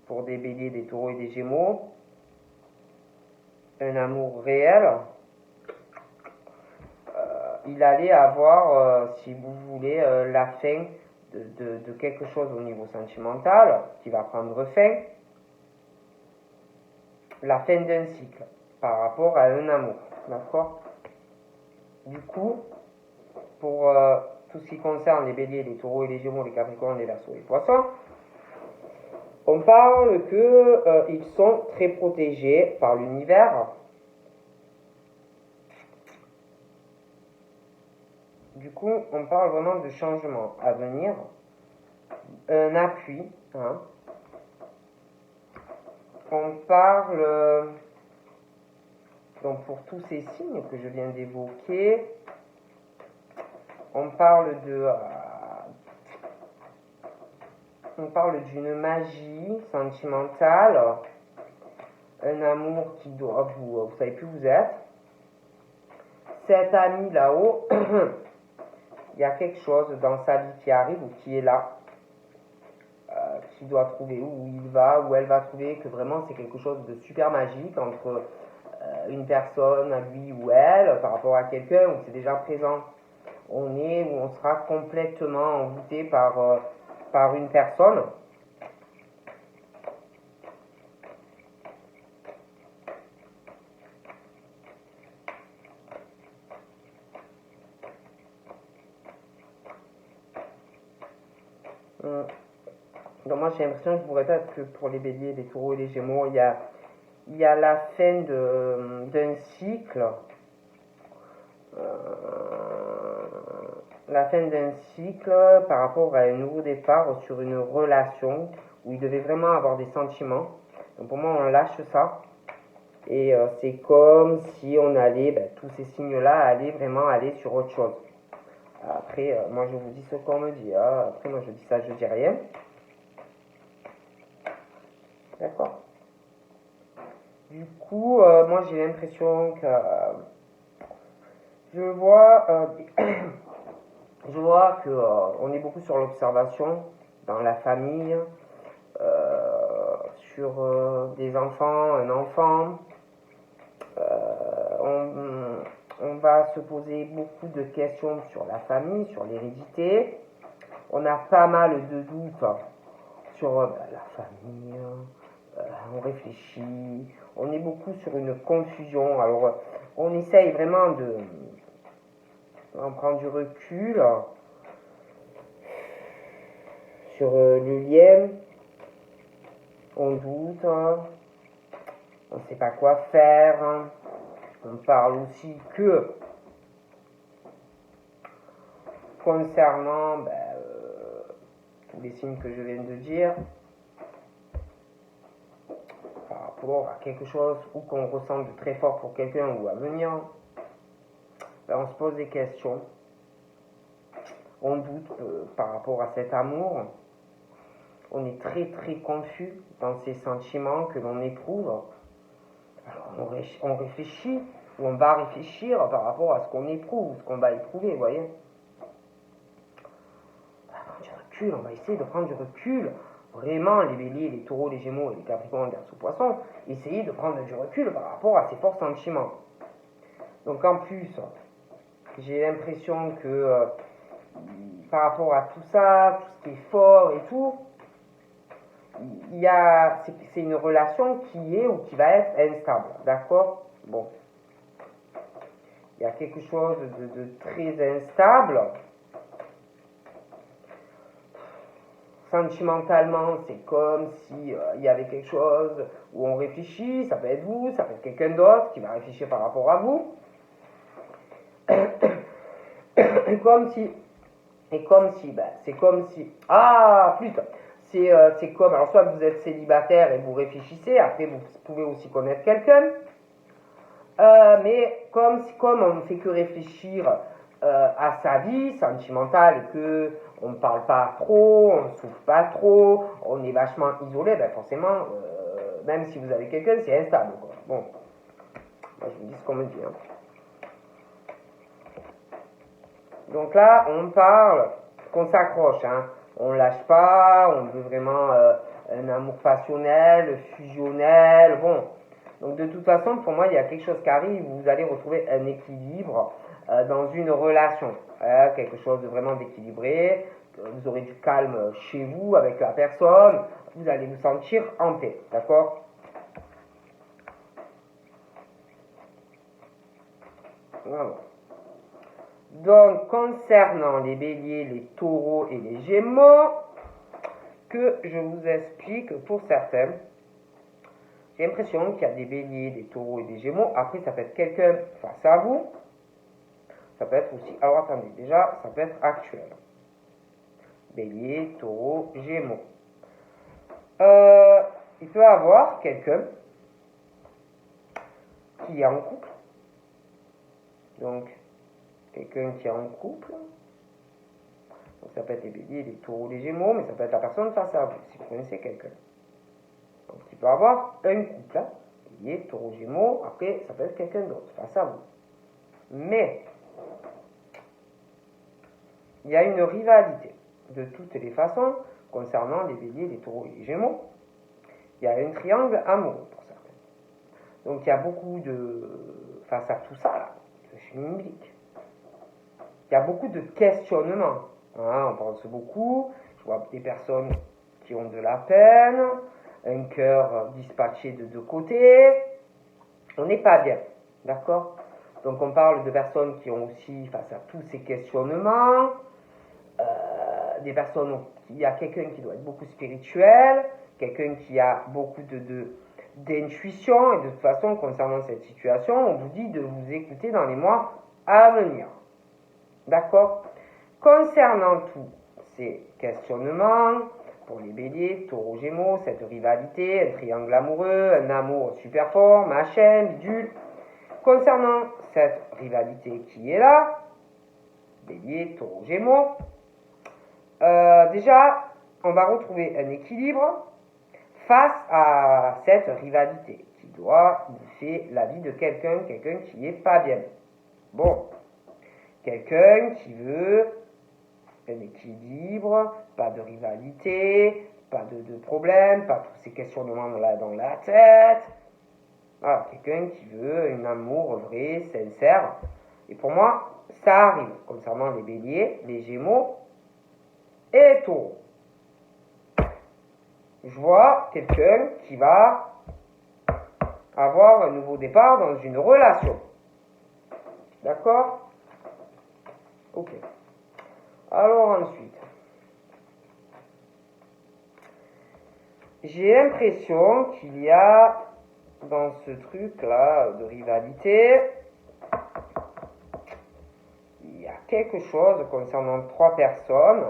pour des béliers, des taureaux et des gémeaux, un amour réel, il allait avoir, si vous voulez, la fin de quelque chose au niveau sentimental, qui va prendre fin, la fin d'un cycle, par rapport à un amour, d'accord? Du coup, pour tout ce qui concerne les béliers, les taureaux et les gémeaux, les capricornes, les verseaux et les poissons, on parle qu'ils sont très protégés par l'univers. Du coup, on parle vraiment de changement à venir, un appui. Hein. On parle, donc pour tous ces signes que je viens d'évoquer, on parle on parle d'une magie sentimentale, un amour qui doit vous savez plus où vous êtes. Cet ami là-haut, il y a quelque chose dans sa vie qui arrive ou qui est là, qui doit trouver où il va, où elle va trouver que vraiment c'est quelque chose de super magique entre une personne, à lui ou elle, par rapport à quelqu'un où c'est déjà présent. On est où on sera complètement envoûté par une personne. Donc moi j'ai l'impression, je vous répète, que pour les béliers, les taureaux et les gémeaux, il y a la fin d'un cycle, la fin d'un cycle par rapport à un nouveau départ sur une relation où il devait vraiment avoir des sentiments. Donc pour moi on lâche ça et c'est comme si on allait, tous ces signes-là allaient vraiment aller sur autre chose. Après, moi je vous dis ce qu'on me dit, hein. Après moi je dis ça, je dis rien. D'accord. Du coup, moi j'ai l'impression que je vois, je vois que on est beaucoup sur l'observation dans la famille, sur des enfants, un enfant. On va se poser beaucoup de questions sur la famille, sur l'hérédité. On a pas mal de doutes sur la famille. On réfléchit, on est beaucoup sur une confusion. Alors, on essaye vraiment de prendre du recul sur le lien. On doute, on ne sait pas quoi faire. On parle aussi que concernant tous les signes que je viens de dire, par rapport à quelque chose ou qu'on ressent de très fort pour quelqu'un ou à venir, on se pose des questions. On doute par rapport à cet amour. On est très très confus dans ces sentiments que l'on éprouve. Alors on réfléchit, ou on va réfléchir par rapport à ce qu'on éprouve, ce qu'on va éprouver, vous voyez. On va prendre du recul, on va essayer de prendre du recul. Vraiment, les béliers, les taureaux, les gémeaux et les capricornes, les verseaux, poissons, essayez de prendre du recul par rapport à ces forts sentiments. Donc en plus, j'ai l'impression que par rapport à tout ça, tout ce qui est fort et tout, c'est une relation qui est ou qui va être instable, d'accord? Bon. Il y a quelque chose de très instable. Sentimentalement, c'est comme si il y avait quelque chose où on réfléchit, ça peut être vous, ça peut être quelqu'un d'autre qui va réfléchir par rapport à vous. c'est comme si, putain, c'est comme, alors soit vous êtes célibataire et vous réfléchissez, après vous pouvez aussi connaître quelqu'un, mais comme on ne fait que réfléchir à sa vie sentimentale et que on ne parle pas trop, on ne souffle pas trop, on est vachement isolé, forcément, même si vous avez quelqu'un, c'est instable, quoi. Bon, moi je vous dis ce qu'on me dit, hein. Donc là, on parle qu'on s'accroche, hein. On lâche pas, on veut vraiment un amour passionnel, fusionnel, bon. Donc de toute façon, pour moi, il y a quelque chose qui arrive, vous allez retrouver un équilibre dans une relation, quelque chose de vraiment d'équilibré, vous aurez du calme chez vous, avec la personne, vous allez vous sentir en paix, d'accord? Voilà. Donc, concernant les béliers, les taureaux et les gémeaux, que je vous explique pour certains, j'ai l'impression qu'il y a des béliers, des taureaux et des gémeaux. Après, ça peut être quelqu'un face à vous. Ça peut être aussi, alors attendez, déjà, ça peut être actuel. Bélier, taureau, gémeaux. Il peut y avoir quelqu'un qui est en couple. Donc, quelqu'un qui est en couple. Donc, Ça peut être les béliers, les taureaux, les gémeaux, mais ça peut être la personne face à vous, si vous connaissez quelqu'un. Donc il peut avoir un couple, hein, bélier, taureau, gémeaux, après ça peut être quelqu'un d'autre face à vous. Mais il y a une rivalité, de toutes les façons, concernant les béliers, les taureaux et les gémeaux. Il y a un triangle amoureux pour certains. Donc il y a beaucoup de... face à tout ça, là, de chimie biblique. Il y a beaucoup de questionnements. Hein, on pense beaucoup. Je vois des personnes qui ont de la peine, un cœur dispatché de deux côtés. On n'est pas bien, d'accord? Donc on parle de personnes qui ont aussi, face à tous ces questionnements, des personnes, il y a quelqu'un qui doit être beaucoup spirituel, quelqu'un qui a beaucoup d'intuition, et de toute façon, concernant cette situation, on vous dit de vous écouter dans les mois à venir. D'accord? Concernant tous ces questionnements, pour les béliers, taureaux, gémeaux, cette rivalité, un triangle amoureux, un amour super fort, machin, bidule. Concernant cette rivalité qui est là, bélier, taureau, gémeaux, déjà, on va retrouver un équilibre face à cette rivalité qui doit bouffer la vie de quelqu'un qui n'est pas bien. Bon, quelqu'un qui veut un équilibre, pas de rivalité, pas de problème, pas tous ces questionnements dans la tête. Voilà, quelqu'un qui veut un amour vrai, sincère. Et pour moi, ça arrive concernant les béliers, les gémeaux et les taureaux. Je vois quelqu'un qui va avoir un nouveau départ dans une relation. D'accord? Ok. Alors ensuite, j'ai l'impression qu'il y a dans ce truc-là de rivalité, il y a quelque chose concernant trois personnes,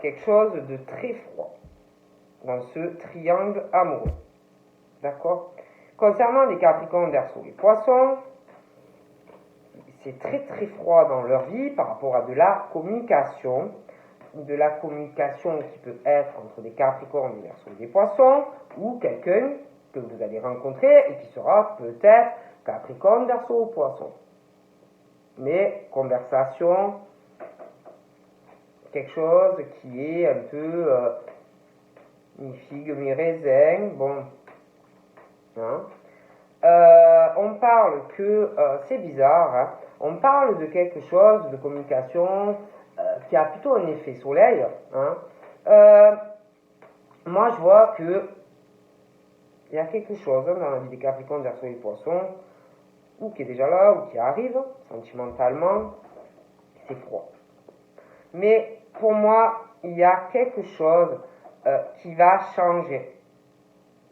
quelque chose de très froid dans ce triangle amoureux. D'accord? Concernant les Capricornes, Verseaux, les Poissons, c'est très très froid dans leur vie par rapport à de la communication qui peut être entre des Capricornes, des Verseaux et des Poissons, ou quelqu'un que vous allez rencontrer et qui sera peut-être Capricorne, Verseau ou Poisson. Mais conversation, quelque chose qui est un peu mi-figue, mi-raisin, bon. Hein? On parle que, c'est bizarre, hein? On parle de quelque chose de communication qui a plutôt un effet soleil. Hein? Moi, je vois que il y a quelque chose dans la vie des Capricornes, Verseaux et Poissons, ou qui est déjà là, ou qui arrive, sentimentalement, c'est froid. Mais pour moi, il y a quelque chose qui va changer.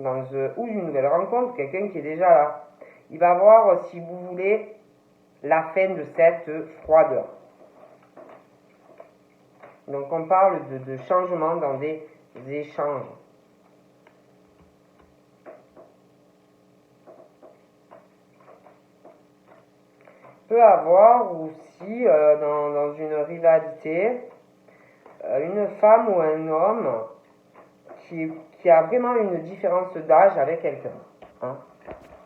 Ou une nouvelle rencontre, quelqu'un qui est déjà là. Il va avoir, si vous voulez, la fin de cette froideur. Donc on parle de changement dans des échanges. Peut avoir aussi dans une rivalité une femme ou un homme qui a vraiment une différence d'âge avec quelqu'un. Hein?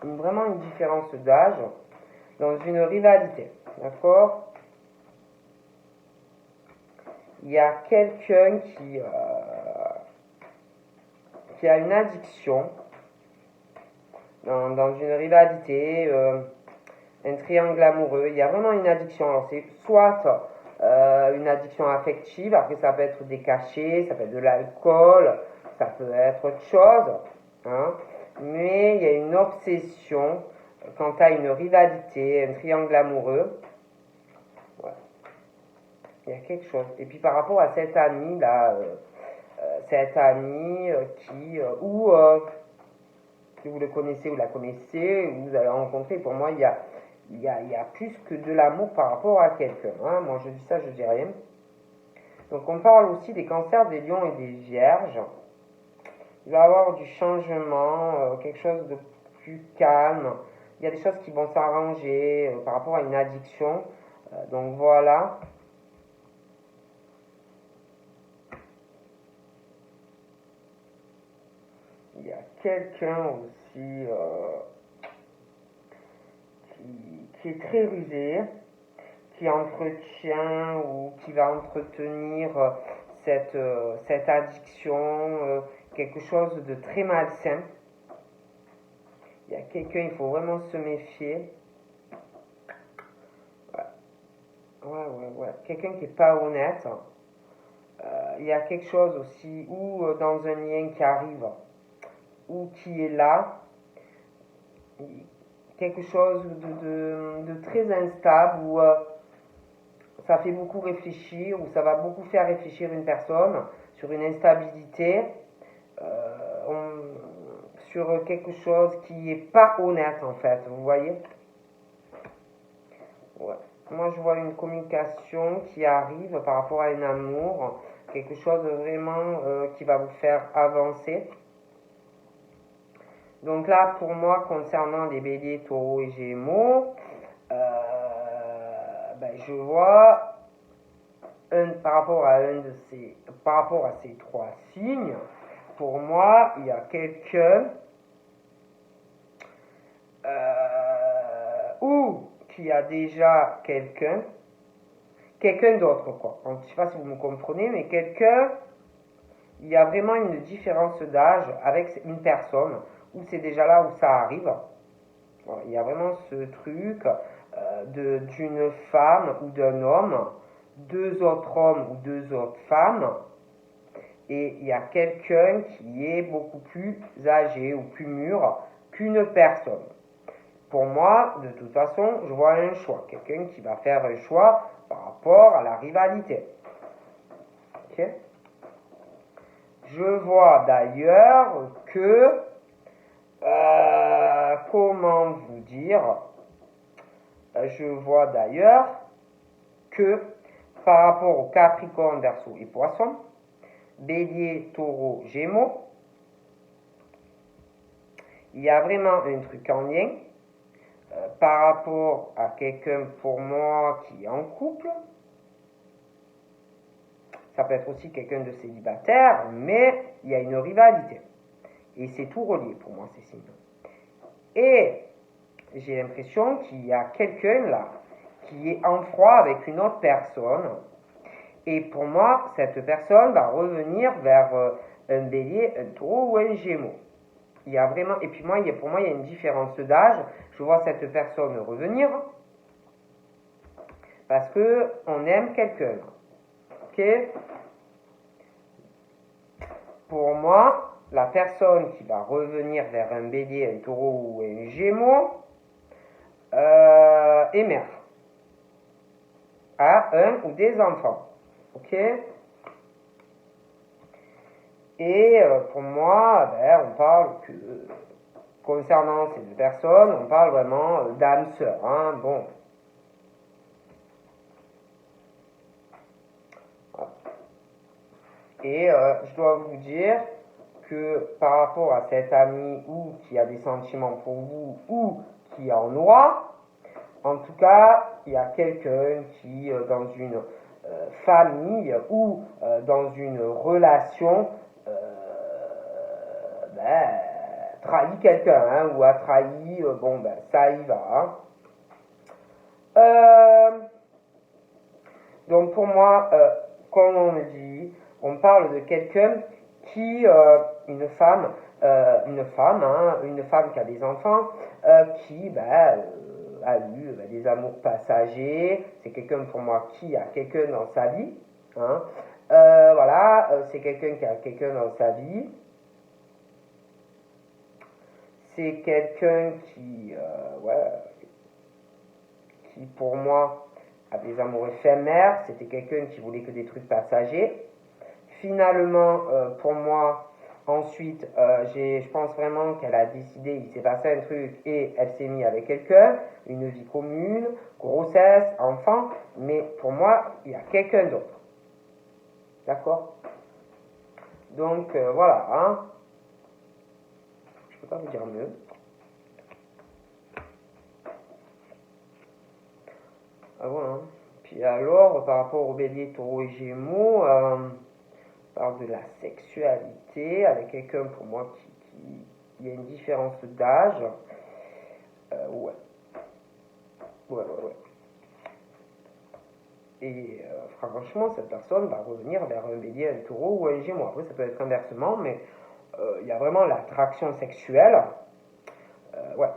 Vraiment une différence d'âge dans une rivalité. D'accord? Il y a quelqu'un qui a une addiction dans une rivalité, un triangle amoureux. Il y a vraiment une addiction. Alors c'est soit une addiction affective, après ça peut être des cachets, ça peut être de l'alcool, ça peut être autre chose. Hein? Mais il y a une obsession quant à une rivalité, un triangle amoureux. Ouais. Il y a quelque chose. Et puis par rapport à cet ami là, cet ami que vous le connaissez ou la connaissez, ou vous avez rencontré, pour moi il y a plus que de l'amour par rapport à quelqu'un. Hein. Moi je dis ça, je dis rien. Donc on parle aussi des cancers, des lions et des vierges. Il va y avoir du changement, quelque chose de plus calme. Il y a des choses qui vont s'arranger par rapport à une addiction. Donc voilà. Il y a quelqu'un aussi qui est très rusé, qui entretient ou qui va entretenir cette addiction, quelque chose de très malsain. Il y a quelqu'un, il faut vraiment se méfier. Ouais. Quelqu'un qui n'est pas honnête. Il y a quelque chose aussi, ou dans un lien qui arrive, ou qui est là, quelque chose de très instable, où ça fait beaucoup réfléchir, ou ça va beaucoup faire réfléchir une personne sur une instabilité, sur quelque chose qui n'est pas honnête en fait, vous voyez. Ouais. Moi je vois une communication qui arrive par rapport à un amour, quelque chose vraiment qui va vous faire avancer. Donc là, pour moi, concernant les béliers, taureaux et gémeaux, je vois par rapport à ces trois signes, pour moi, il y a quelqu'un ou qui a déjà quelqu'un d'autre, quoi. Donc, je ne sais pas si vous me comprenez, mais quelqu'un, il y a vraiment une différence d'âge avec une personne, où c'est déjà là où ça arrive. Bon, il y a vraiment ce truc d'une femme ou d'un homme, deux autres hommes ou deux autres femmes, et il y a quelqu'un qui est beaucoup plus âgé ou plus mûr qu'une personne. Pour moi, de toute façon, je vois un choix. Quelqu'un qui va faire un choix par rapport à la rivalité. Ok ? Je vois d'ailleurs que, comment vous dire, je vois d'ailleurs que par rapport au Capricorne, Verseau et Poisson, Bélier, Taureau, Gémeaux, il y a vraiment un truc en lien par rapport à quelqu'un pour moi qui est en couple. Ça peut être aussi quelqu'un de célibataire, mais il y a une rivalité. Et c'est tout relié pour moi, ces signes. Et j'ai l'impression qu'il y a quelqu'un là qui est en froid avec une autre personne. Et pour moi, cette personne va revenir vers un bélier, un taureau ou un gémeau. Il y a vraiment, et puis pour moi, il y a une différence d'âge. Je vois cette personne revenir parce que on aime quelqu'un. Ok ? Pour moi, la personne qui va revenir vers un bélier, un taureau ou un gémeau est mère. A un ou des enfants. Ok ? Et pour moi, on parle que, concernant ces deux personnes, on parle vraiment d'âme sœur. Hein, bon. Et je dois vous dire que par rapport à cet ami ou qui a des sentiments pour vous ou qui en aura, en tout cas, il y a quelqu'un qui, dans une famille ou dans une relation, trahit quelqu'un, hein, ou a trahi, ça y va. Hein. Donc pour moi, comme on me dit, on parle de quelqu'un qui, une femme qui a des enfants, qui a eu des amours passagers. C'est quelqu'un pour moi qui a quelqu'un dans sa vie. Hein. C'est quelqu'un qui a quelqu'un dans sa vie. C'est quelqu'un qui pour moi a des amours éphémères. C'était quelqu'un qui voulait que des trucs passagers. Finalement, pour moi, ensuite, je pense vraiment qu'elle a décidé, il s'est passé un truc et elle s'est mise avec quelqu'un, une vie commune, grossesse, enfant, mais pour moi, il y a quelqu'un d'autre. D'accord ? Donc, voilà, hein. Je peux pas vous dire mieux. Ah bon, hein. Puis alors, par rapport au bélier, taureau et gémeaux, on parle de la sexualité avec quelqu'un pour moi qui a une différence d'âge. Ouais. Ouais. Et franchement, cette personne va revenir vers un bélier, un taureau ou un gémeaux. Après, ça peut être inversement, mais il y a vraiment l'attraction sexuelle. Ouais.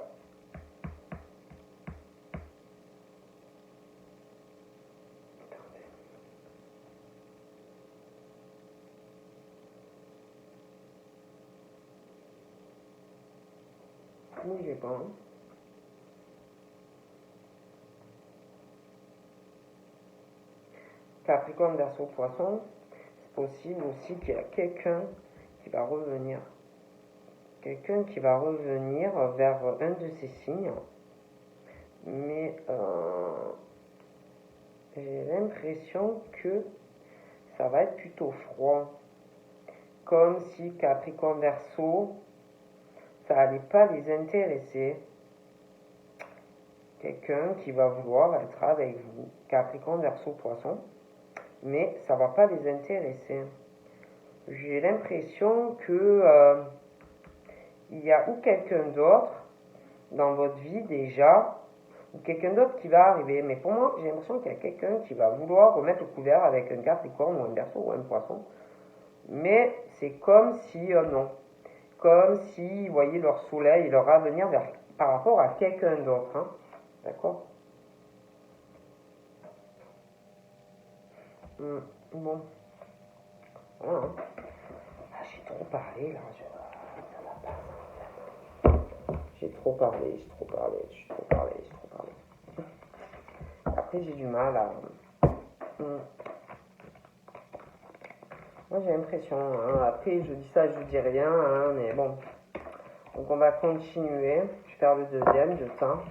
Bougez pas. Hein. Capricorne, Verseau, Poisson, c'est possible aussi qu'il y a quelqu'un qui va revenir. Quelqu'un qui va revenir vers un de ces signes. Mais j'ai l'impression que ça va être plutôt froid. Comme si Capricorne, Verseau, ça n'allait pas les intéresser. Quelqu'un qui va vouloir être avec vous. Capricorne, Verseau, Poisson. Mais ça va pas les intéresser. J'ai l'impression que il y a ou quelqu'un d'autre dans votre vie déjà, ou quelqu'un d'autre qui va arriver. Mais pour moi, j'ai l'impression qu'il y a quelqu'un qui va vouloir remettre le couvert avec un Capricorne ou un Verseau ou un Poisson. Mais c'est comme si, non. Comme si, vous voyez, leur soleil, leur avenir par rapport à quelqu'un d'autre. Hein. D'accord. Bon. Voilà. Hein. Ah, j'ai trop parlé là. J'ai trop parlé. Après, j'ai du mal à. Moi, j'ai l'impression. Hein. Après, je dis ça, je dis rien. Hein, mais bon. Donc, on va continuer. Je vais faire le deuxième de temps.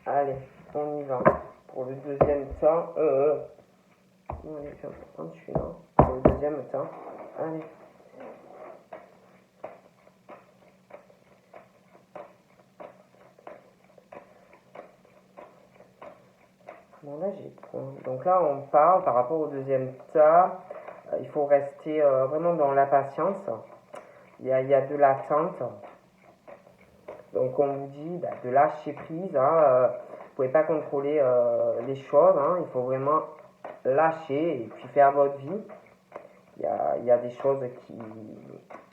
Allez, on y va. Pour le deuxième temps. Allez, c'est important celui-là. Pour le deuxième temps. Allez. Bon, là, j'ai point. Donc là, on parle par rapport au deuxième tas. Il faut rester vraiment dans la patience. Il y a de l'attente. Donc on vous dit de lâcher prise. Hein, vous pouvez pas contrôler les choses. Hein, il faut vraiment lâcher et puis faire votre vie. Il y a des choses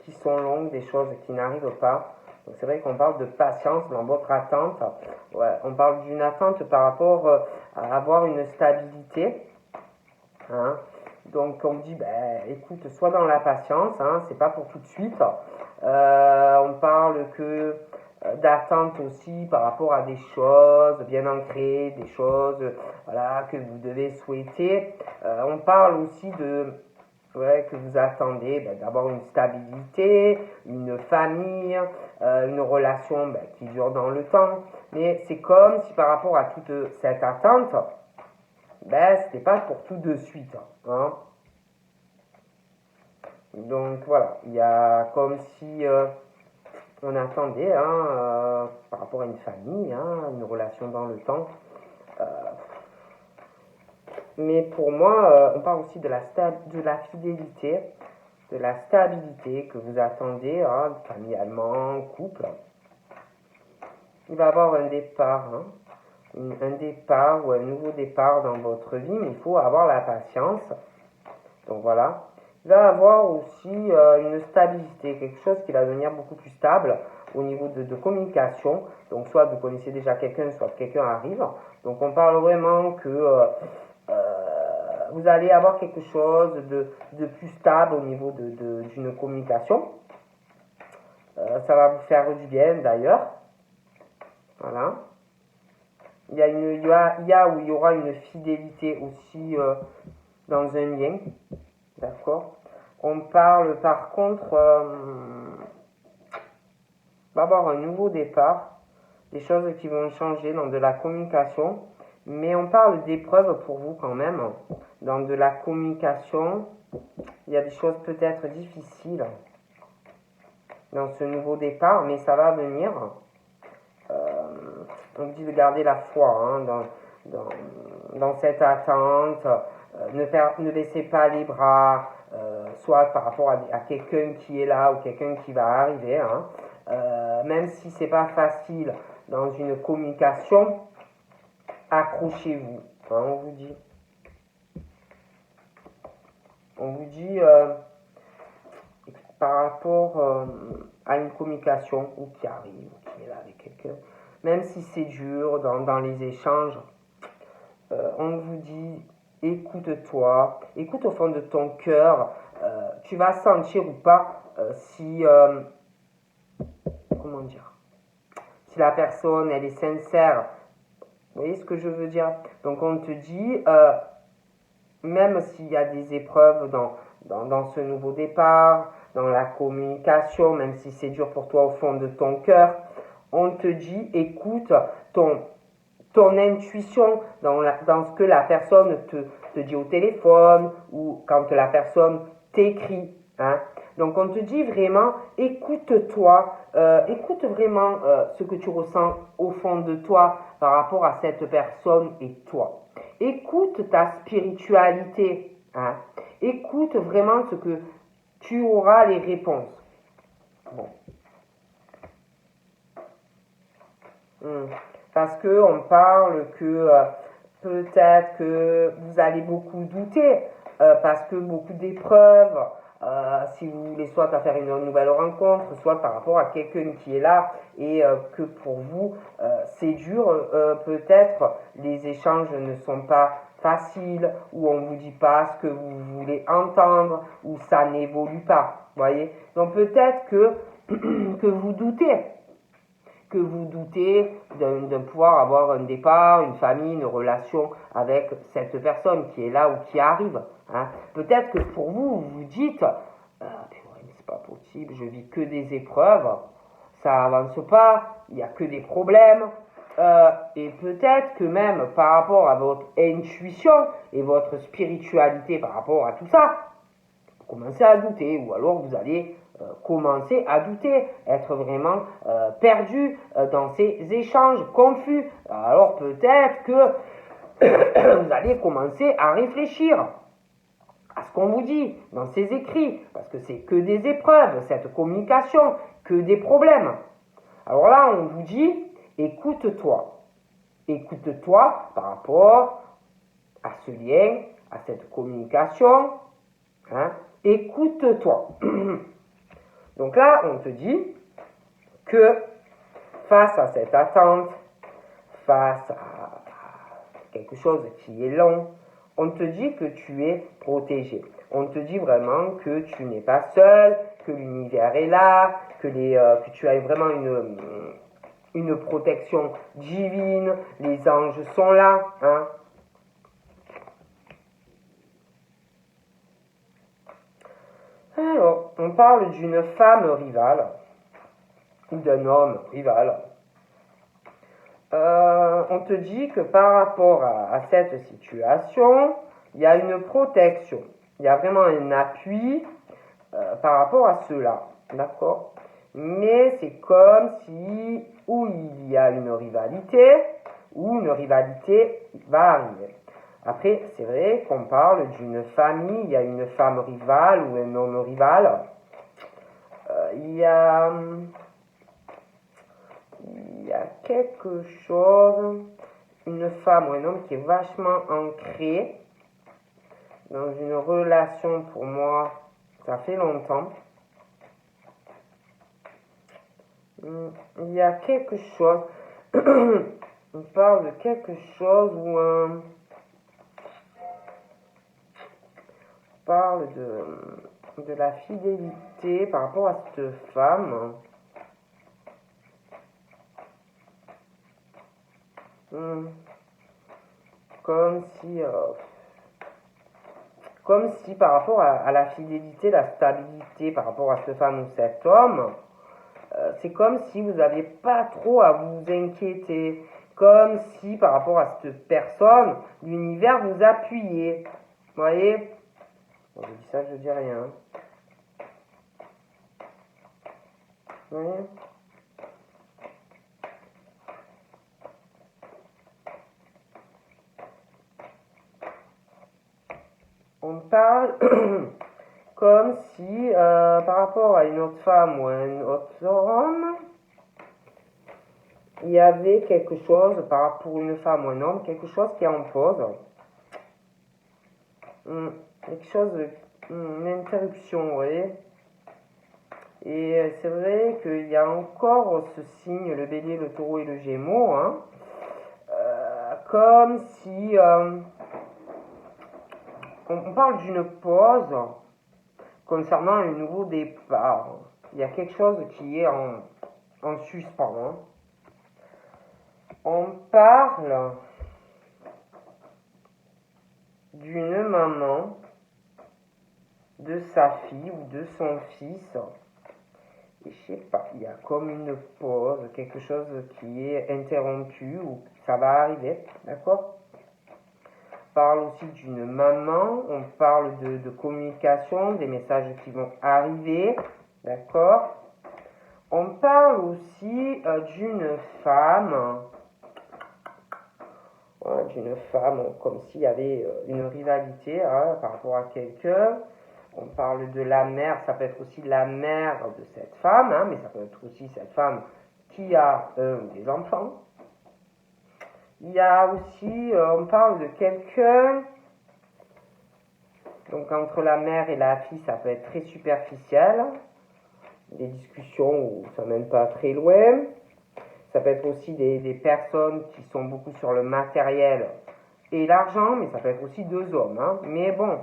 qui sont longues, des choses qui n'arrivent pas. Donc c'est vrai qu'on parle de patience dans votre attente. Ouais, on parle d'une attente par rapport à avoir une stabilité. Hein. Donc on dit, écoute, sois dans la patience, hein, c'est pas pour tout de suite. On parle que d'attente aussi par rapport à des choses bien ancrées, des choses voilà, que vous devez souhaiter. On parle aussi de que vous attendez d'avoir une stabilité, une famille, une relation qui dure dans le temps. Mais c'est comme si par rapport à toute cette attente, c'était pas pour tout de suite. Hein. Donc voilà, il y a comme si on attendait par rapport à une famille, hein, une relation dans le temps. Mais pour moi, on parle aussi de la fidélité, de la stabilité que vous attendez, hein, familialement, couple. Il va y avoir un départ, hein, un départ ou un nouveau départ dans votre vie, mais il faut avoir la patience. Donc voilà. Il va y avoir aussi une stabilité, quelque chose qui va devenir beaucoup plus stable au niveau de communication. Donc soit vous connaissez déjà quelqu'un, soit quelqu'un arrive. Donc on parle vraiment que vous allez avoir quelque chose de plus stable au niveau d'une communication. Ça va vous faire du bien d'ailleurs. Voilà. Il y aura une fidélité aussi dans un lien. D'accord. On parle par contre, va avoir un nouveau départ, des choses qui vont changer dans de la communication, mais on parle d'épreuves pour vous quand même. Dans de la communication, il y a des choses peut-être difficiles, dans ce nouveau départ, mais ça va venir. On vous dit de garder la foi hein, dans cette attente. Ne laissez pas les bras, soit par rapport à quelqu'un qui est là ou quelqu'un qui va arriver. Hein. Même si c'est pas facile dans une communication, accrochez-vous. Hein, on vous dit par rapport à une communication ou qui arrive, ou qui est là avec quelqu'un, même si c'est dur dans les échanges, on vous dit écoute-toi, écoute au fond de ton cœur, tu vas sentir ou pas si, comment dire, si la personne elle est sincère. Vous voyez ce que je veux dire? Donc on te dit, même s'il y a des épreuves dans ce nouveau départ, dans la communication, même si c'est dur pour toi au fond de ton cœur, on te dit, écoute ton intuition dans ce que la personne te dit au téléphone ou quand la personne t'écrit. Hein. Donc on te dit vraiment, écoute-toi, écoute vraiment ce que tu ressens au fond de toi par rapport à cette personne et toi. Écoute ta spiritualité. Hein. Écoute vraiment ce que tu auras les réponses. Bon. Parce qu'on parle que peut-être que vous allez beaucoup douter, parce que beaucoup d'épreuves, si vous voulez soit à faire une nouvelle rencontre, soit par rapport à quelqu'un qui est là et que pour vous c'est dur, peut-être les échanges ne sont pas faciles, ou on ne vous dit pas ce que vous voulez entendre, ou ça n'évolue pas, voyez. Donc peut-être que vous doutez. Que vous doutez de pouvoir avoir un départ, une famille, une relation avec cette personne qui est là ou qui arrive. Hein. Peut-être que pour vous, vous vous dites, c'est pas possible, je vis que des épreuves, ça avance pas, il n'y a que des problèmes. Et peut-être que même par rapport à votre intuition et votre spiritualité par rapport à tout ça, vous commencez à douter, ou alors vous allez commencer à douter, être vraiment perdu dans ces échanges confus. Alors peut-être que vous allez commencer à réfléchir à ce qu'on vous dit dans ces écrits, parce que c'est que des épreuves, cette communication, que des problèmes. Alors là, on vous dit, écoute-toi. Écoute-toi par rapport à ce lien, à cette communication. Hein, écoute-toi. Donc là, on te dit que face à cette attente, face à quelque chose qui est long, on te dit que tu es protégé. On te dit vraiment que tu n'es pas seul, que l'univers est là, que tu as vraiment une protection divine, les anges sont là. Hein. Alors, on parle d'une femme rivale, ou d'un homme rival. On te dit que par rapport à cette situation, il y a une protection. Il y a vraiment un appui par rapport à cela. D'accord? Mais c'est comme si, où il y a une rivalité, où une rivalité va arriver. Après, c'est vrai qu'on parle d'une famille, il y a une femme rivale ou un homme rival. Il y a quelque chose, une femme ou un homme qui est vachement ancré dans une relation, pour moi, ça fait longtemps. Il y a quelque chose, on parle de quelque chose où on parle de la fidélité par rapport à cette femme. Comme si par rapport à la fidélité, la stabilité par rapport à cette femme ou cet homme, c'est comme si vous n'aviez pas trop à vous inquiéter, comme si par rapport à cette personne, l'univers vous appuyait. Vous voyez? Bon, je dis ça, je dis rien. Vous voyez? On parle comme si, par rapport à une autre femme ou à un autre homme, il y avait quelque chose, pour une femme ou un homme, quelque chose qui est en pause. Quelque chose, une interruption, vous voyez. Et c'est vrai qu'il y a encore ce signe, le bélier, le taureau et le gémeaux, hein, comme si on parle d'une pause concernant un nouveau départ. Il y a quelque chose qui est en suspens. Hein. On parle d'une maman, de sa fille ou de son fils. Et je sais pas, il y a comme une pause, quelque chose qui est interrompu ou ça va arriver, d'accord? On parle aussi d'une maman, on parle de communication, des messages qui vont arriver, d'accord? On parle aussi d'une femme, comme s'il y avait une rivalité hein, par rapport à quelqu'un. On parle de la mère, ça peut être aussi la mère de cette femme, hein, mais ça peut être aussi cette femme qui a des enfants. Il y a aussi, on parle de quelqu'un, donc entre la mère et la fille, ça peut être très superficiel, des discussions où ça ne mène pas très loin. Ça peut être aussi des personnes qui sont beaucoup sur le matériel et l'argent, mais ça peut être aussi deux hommes. Hein. Mais bon,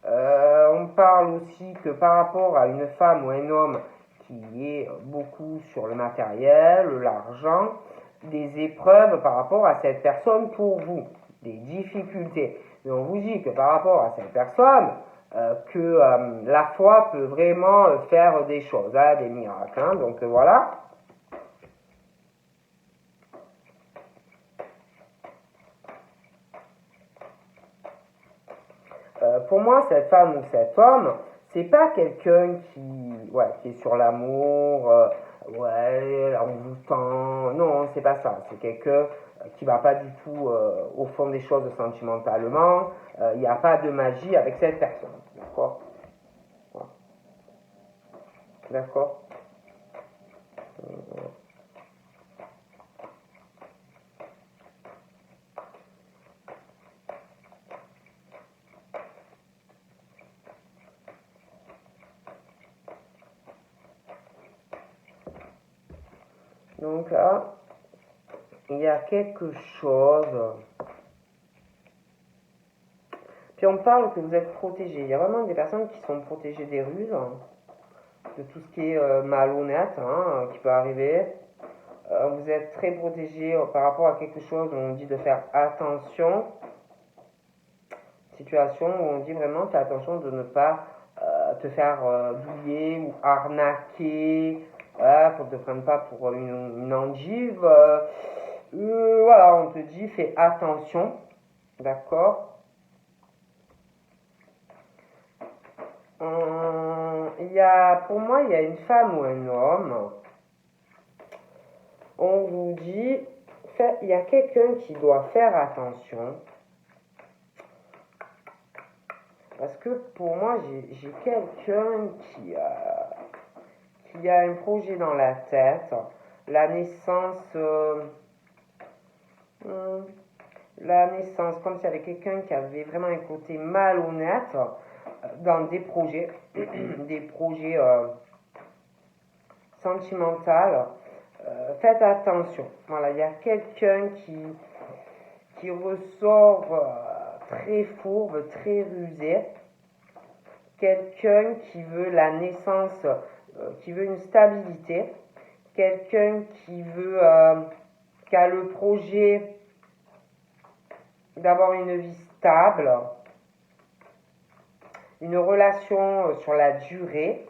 on parle aussi que par rapport à une femme ou un homme qui est beaucoup sur le matériel, l'argent, des épreuves par rapport à cette personne pour vous, des difficultés. Mais on vous dit que par rapport à cette personne, la foi peut vraiment faire des choses, hein, des miracles. Hein. Donc voilà. Pour moi, cette femme ou cet homme, c'est pas quelqu'un qui est sur l'amour, envoûtant. Non, c'est pas ça. C'est quelqu'un qui va pas du tout au fond des choses sentimentalement. Il n'y a pas de magie avec cette personne. D'accord? Voilà. D'accord? Donc là, il y a quelque chose. Puis on parle que vous êtes protégé. Il y a vraiment des personnes qui sont protégées des ruses, de tout ce qui est malhonnête, hein, qui peut arriver. Vous êtes très protégé par rapport à quelque chose où on dit de faire attention. Situation où on dit vraiment fais attention de ne pas te faire douiller ou arnaquer. Voilà, qu'on ne te prenne pas pour une endive. Voilà, on te dit fais attention. D'accord? Pour moi, il y a une femme ou un homme. On vous dit, il y a quelqu'un qui doit faire attention. Parce que pour moi, j'ai quelqu'un qui a un projet dans la tête. La naissance, comme s'il y avait quelqu'un qui avait vraiment un côté malhonnête dans des projets, des projets sentimentaux. Faites attention. Voilà, il y a quelqu'un qui ressort très fourbe, très rusé. Quelqu'un qui veut la naissance, qui veut une stabilité. Quelqu'un qui a le projet d'avoir une vie stable. Une relation sur la durée.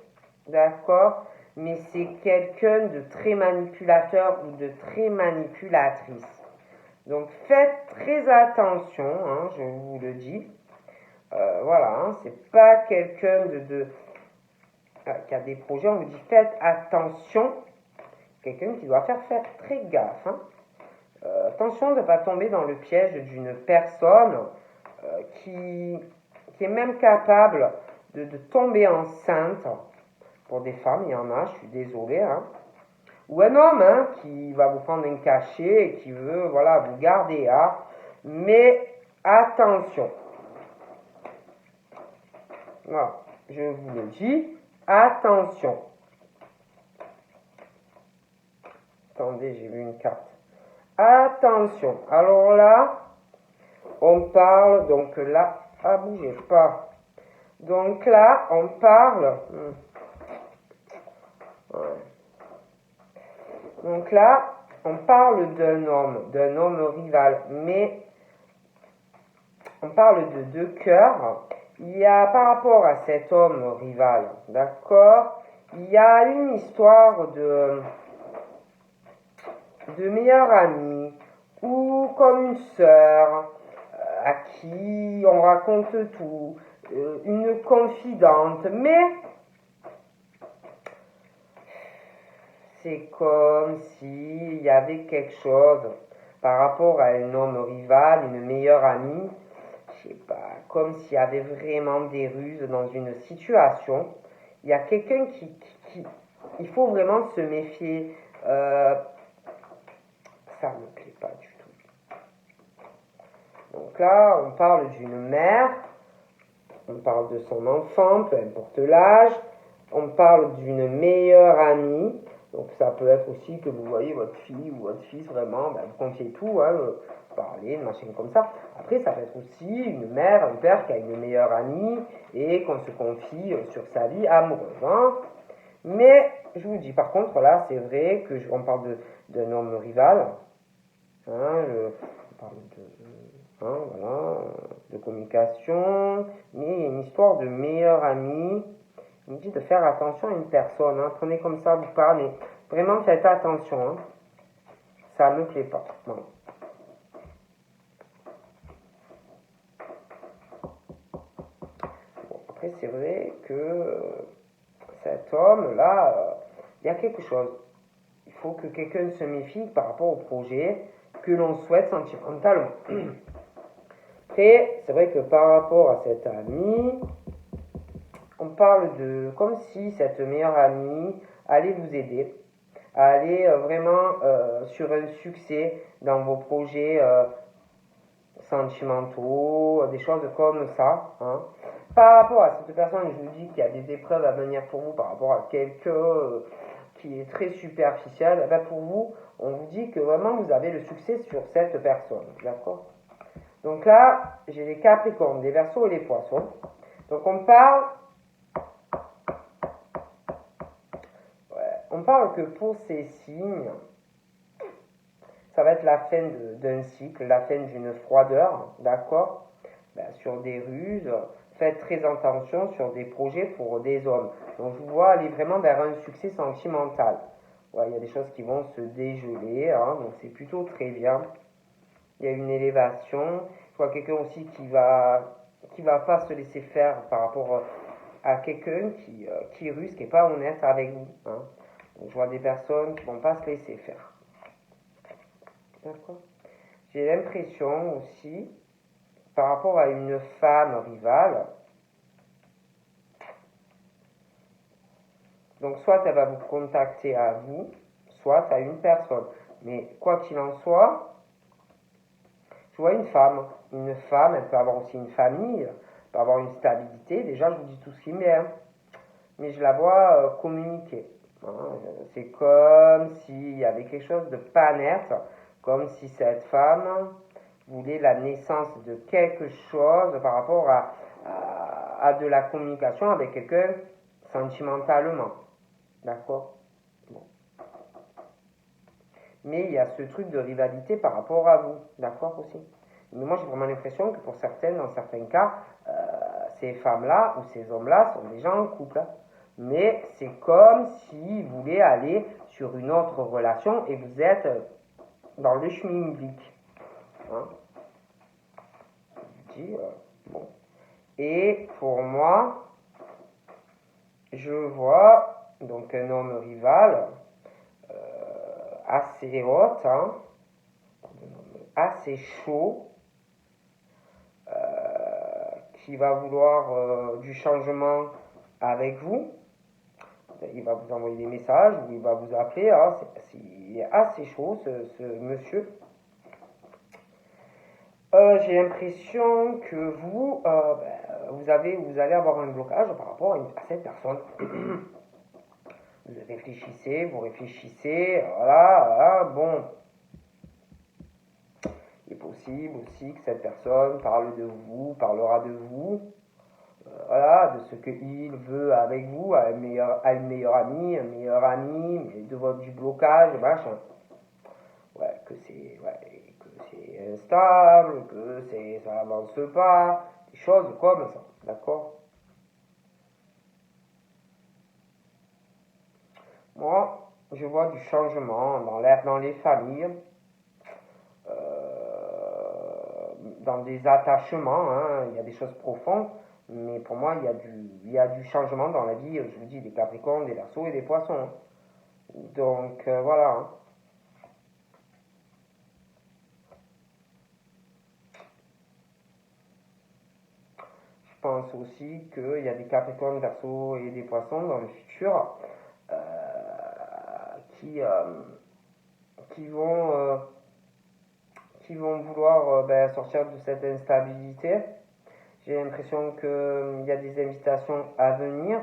D'accord ? Mais c'est quelqu'un de très manipulateur ou de très manipulatrice. Donc faites très attention, hein, je vous le dis. Voilà, hein, c'est pas quelqu'un qui a des projets, on vous dit faites attention. Quelqu'un qui doit faire très gaffe. Hein. Attention de ne pas tomber dans le piège d'une personne qui est même capable de tomber enceinte. Pour des femmes, il y en a, je suis désolée. Hein. Ou un homme hein, qui va vous prendre un cachet et qui veut voilà, vous garder. Hein. Mais attention. Voilà, je vous le dis, attention. Attendez, j'ai vu une carte. Attention. Alors là, on parle, donc là, bougez pas. Donc là, on parle. Ouais. Donc là, on parle d'un homme rival, mais on parle de deux cœurs. Il y a par rapport à cet homme rival, d'accord, il y a une histoire de meilleure amie ou comme une sœur à qui on raconte tout, une confidente, mais c'est comme s'il y avait quelque chose par rapport à un homme rival, une meilleure amie, je sais pas, comme s'il y avait vraiment des ruses dans une situation. Il y a quelqu'un qui il faut vraiment se méfier. Ça ne me plaît pas du tout. Donc là, on parle d'une mère, on parle de son enfant, peu importe l'âge, on parle d'une meilleure amie. Donc ça peut être aussi que vous voyez votre fille ou votre fils vraiment, vous confiez tout, hein, parler, une machine comme ça. Après, ça peut être aussi une mère, un père qui a une meilleure amie et qu'on se confie sur sa vie amoureuse. Hein. Mais je vous dis, par contre, là, c'est vrai que on parle d'un homme rival. Hein, on parle voilà, de communication, mais il y a une histoire de meilleur ami. Il me dit de faire attention à une personne. Hein. Prenez comme ça, vous parlez. Vraiment, faites attention. Hein. Ça ne me plaît pas. Non. Bon, après, c'est vrai que cet homme-là, il y a quelque chose. Il faut que quelqu'un se méfie par rapport au projet que l'on souhaite sentimentalement. Après, c'est vrai que par rapport à cette amie, on parle de comme si cette meilleure amie allait vous aider, à aller vraiment sur un succès dans vos projets sentimentaux, des choses comme ça. Hein. Par rapport à cette personne, je vous dis qu'il y a des épreuves à venir pour vous par rapport à quelqu'un qui est très superficiel. Eh bien pour vous, on vous dit que vraiment vous avez le succès sur cette personne. D'accord? Donc là, j'ai les Capricornes, les Verseaux et les Poissons. Donc on parle que pour ces signes, ça va être la fin d'un cycle, la fin d'une froideur, d'accord? Sur des ruses, faites très attention sur des projets pour des hommes. Donc je vous vois aller vraiment vers un succès sentimental. Ouais, il y a des choses qui vont se dégeler, hein, donc c'est plutôt très bien. Il y a une élévation. Je vois quelqu'un aussi qui va pas se laisser faire par rapport à quelqu'un qui est russe, qui n'est pas honnête avec vous. Hein. Donc, je vois des personnes qui ne vont pas se laisser faire. D'accord. J'ai l'impression aussi, par rapport à une femme rivale, donc soit elle va vous contacter à vous, soit à une personne. Mais quoi qu'il en soit, je vois une femme. Une femme, elle peut avoir aussi une famille, elle peut avoir une stabilité. Déjà, je vous dis tout ce qui m'est, hein. Mais je la vois communiquer. Hein. C'est comme s'il y avait quelque chose de pas net, comme si cette femme voulait la naissance de quelque chose par rapport à de la communication avec quelqu'un sentimentalement. D'accord? Bon. Mais il y a ce truc de rivalité par rapport à vous. D'accord aussi? Mais moi, j'ai vraiment l'impression que pour certaines, dans certains cas, ces femmes-là ou ces hommes-là sont déjà en couple. Hein. Mais c'est comme si vous voulez aller sur une autre relation et vous êtes dans le schmilblick. Hein. Je dis, bon. Et pour moi, je vois donc un homme rival assez hot, hein, assez chaud, qui va vouloir du changement avec vous. Il va vous envoyer des messages ou il va vous appeler. Hein. Il est assez chaud, ce monsieur. J'ai l'impression que vous allez avoir un blocage par rapport à cette personne. Vous réfléchissez, voilà, bon. Il est possible aussi que cette personne parlera de vous, voilà, de ce qu'il veut avec vous, à une meilleure amie, un meilleur ami, mais du blocage, machin. Que c'est instable, ça avance pas, des choses comme ça, d'accord? Moi, je vois du changement dans les familles, dans des attachements, hein, il y a des choses profondes, mais pour moi, il y a du changement dans la vie, je vous dis, des Capricornes, des Verseaux et des Poissons. Donc, voilà. Hein. Je pense aussi qu'il y a des Capricornes, Verseaux et des Poissons dans le futur qui, qui vont... qui vont vouloir sortir de cette instabilité. J'ai l'impression qu'il y a des invitations à venir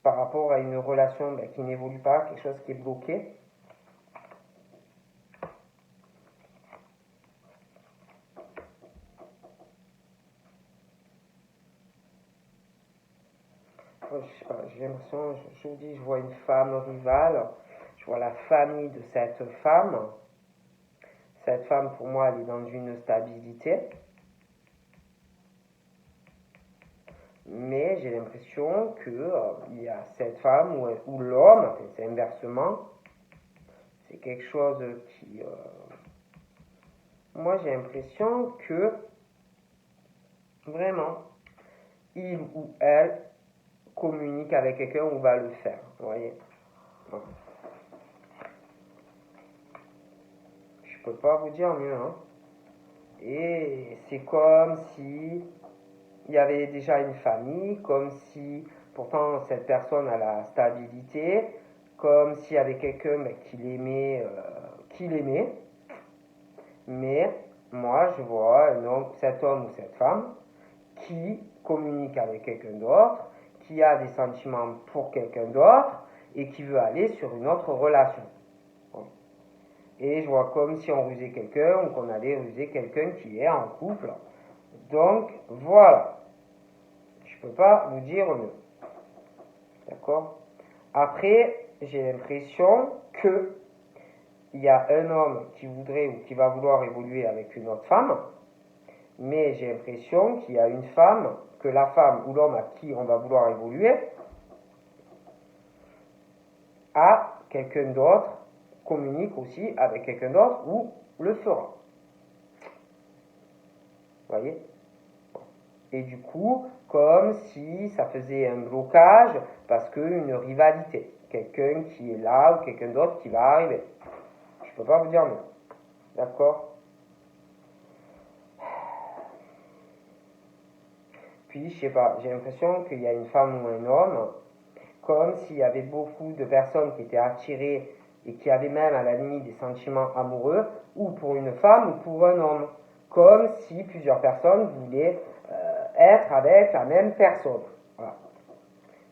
par rapport à une relation qui n'évolue pas, quelque chose qui est bloqué. Je sais pas, j'ai l'impression, je vous dis, je vois une femme rivale, je vois la famille de cette femme. Cette femme, pour moi, elle est dans une stabilité. Mais j'ai l'impression qu'il y a cette femme ou l'homme, c'est inversement, c'est quelque chose qui... moi, j'ai l'impression que, vraiment, il ou elle communique avec quelqu'un ou va le faire, vous voyez. Bon. Je peux pas vous dire mieux, hein. Et c'est comme si il y avait déjà une famille, comme si pourtant cette personne a la stabilité, comme s'il y avait quelqu'un qui l'aimait. Mais moi, je vois cet homme ou cette femme qui communique avec quelqu'un d'autre, qui a des sentiments pour quelqu'un d'autre et qui veut aller sur une autre relation. Bon. Et je vois comme si on rusait quelqu'un ou qu'on allait ruser quelqu'un qui est en couple. Donc, voilà. Je peux pas vous dire mieux. D'accord? Après, j'ai l'impression que il y a un homme qui voudrait ou qui va vouloir évoluer avec une autre femme, mais j'ai l'impression qu'il y a une femme, que la femme ou l'homme à qui on va vouloir évoluer a quelqu'un d'autre, communique aussi avec quelqu'un d'autre ou le fera. Vous voyez? Et du coup, comme si ça faisait un blocage parce qu'une rivalité. Quelqu'un qui est là ou quelqu'un d'autre qui va arriver. Je peux pas vous dire mieux. D'accord? Puis, je sais pas, j'ai l'impression qu'il y a une femme ou un homme, comme s'il y avait beaucoup de personnes qui étaient attirées et qui avaient même à la limite des sentiments amoureux, ou pour une femme ou pour un homme. Comme si plusieurs personnes voulaient être avec la même personne. Voilà.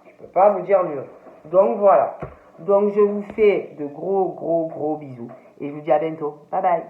Je peux pas vous dire mieux. Donc voilà. Donc je vous fais de gros bisous et je vous dis à bientôt. Bye bye.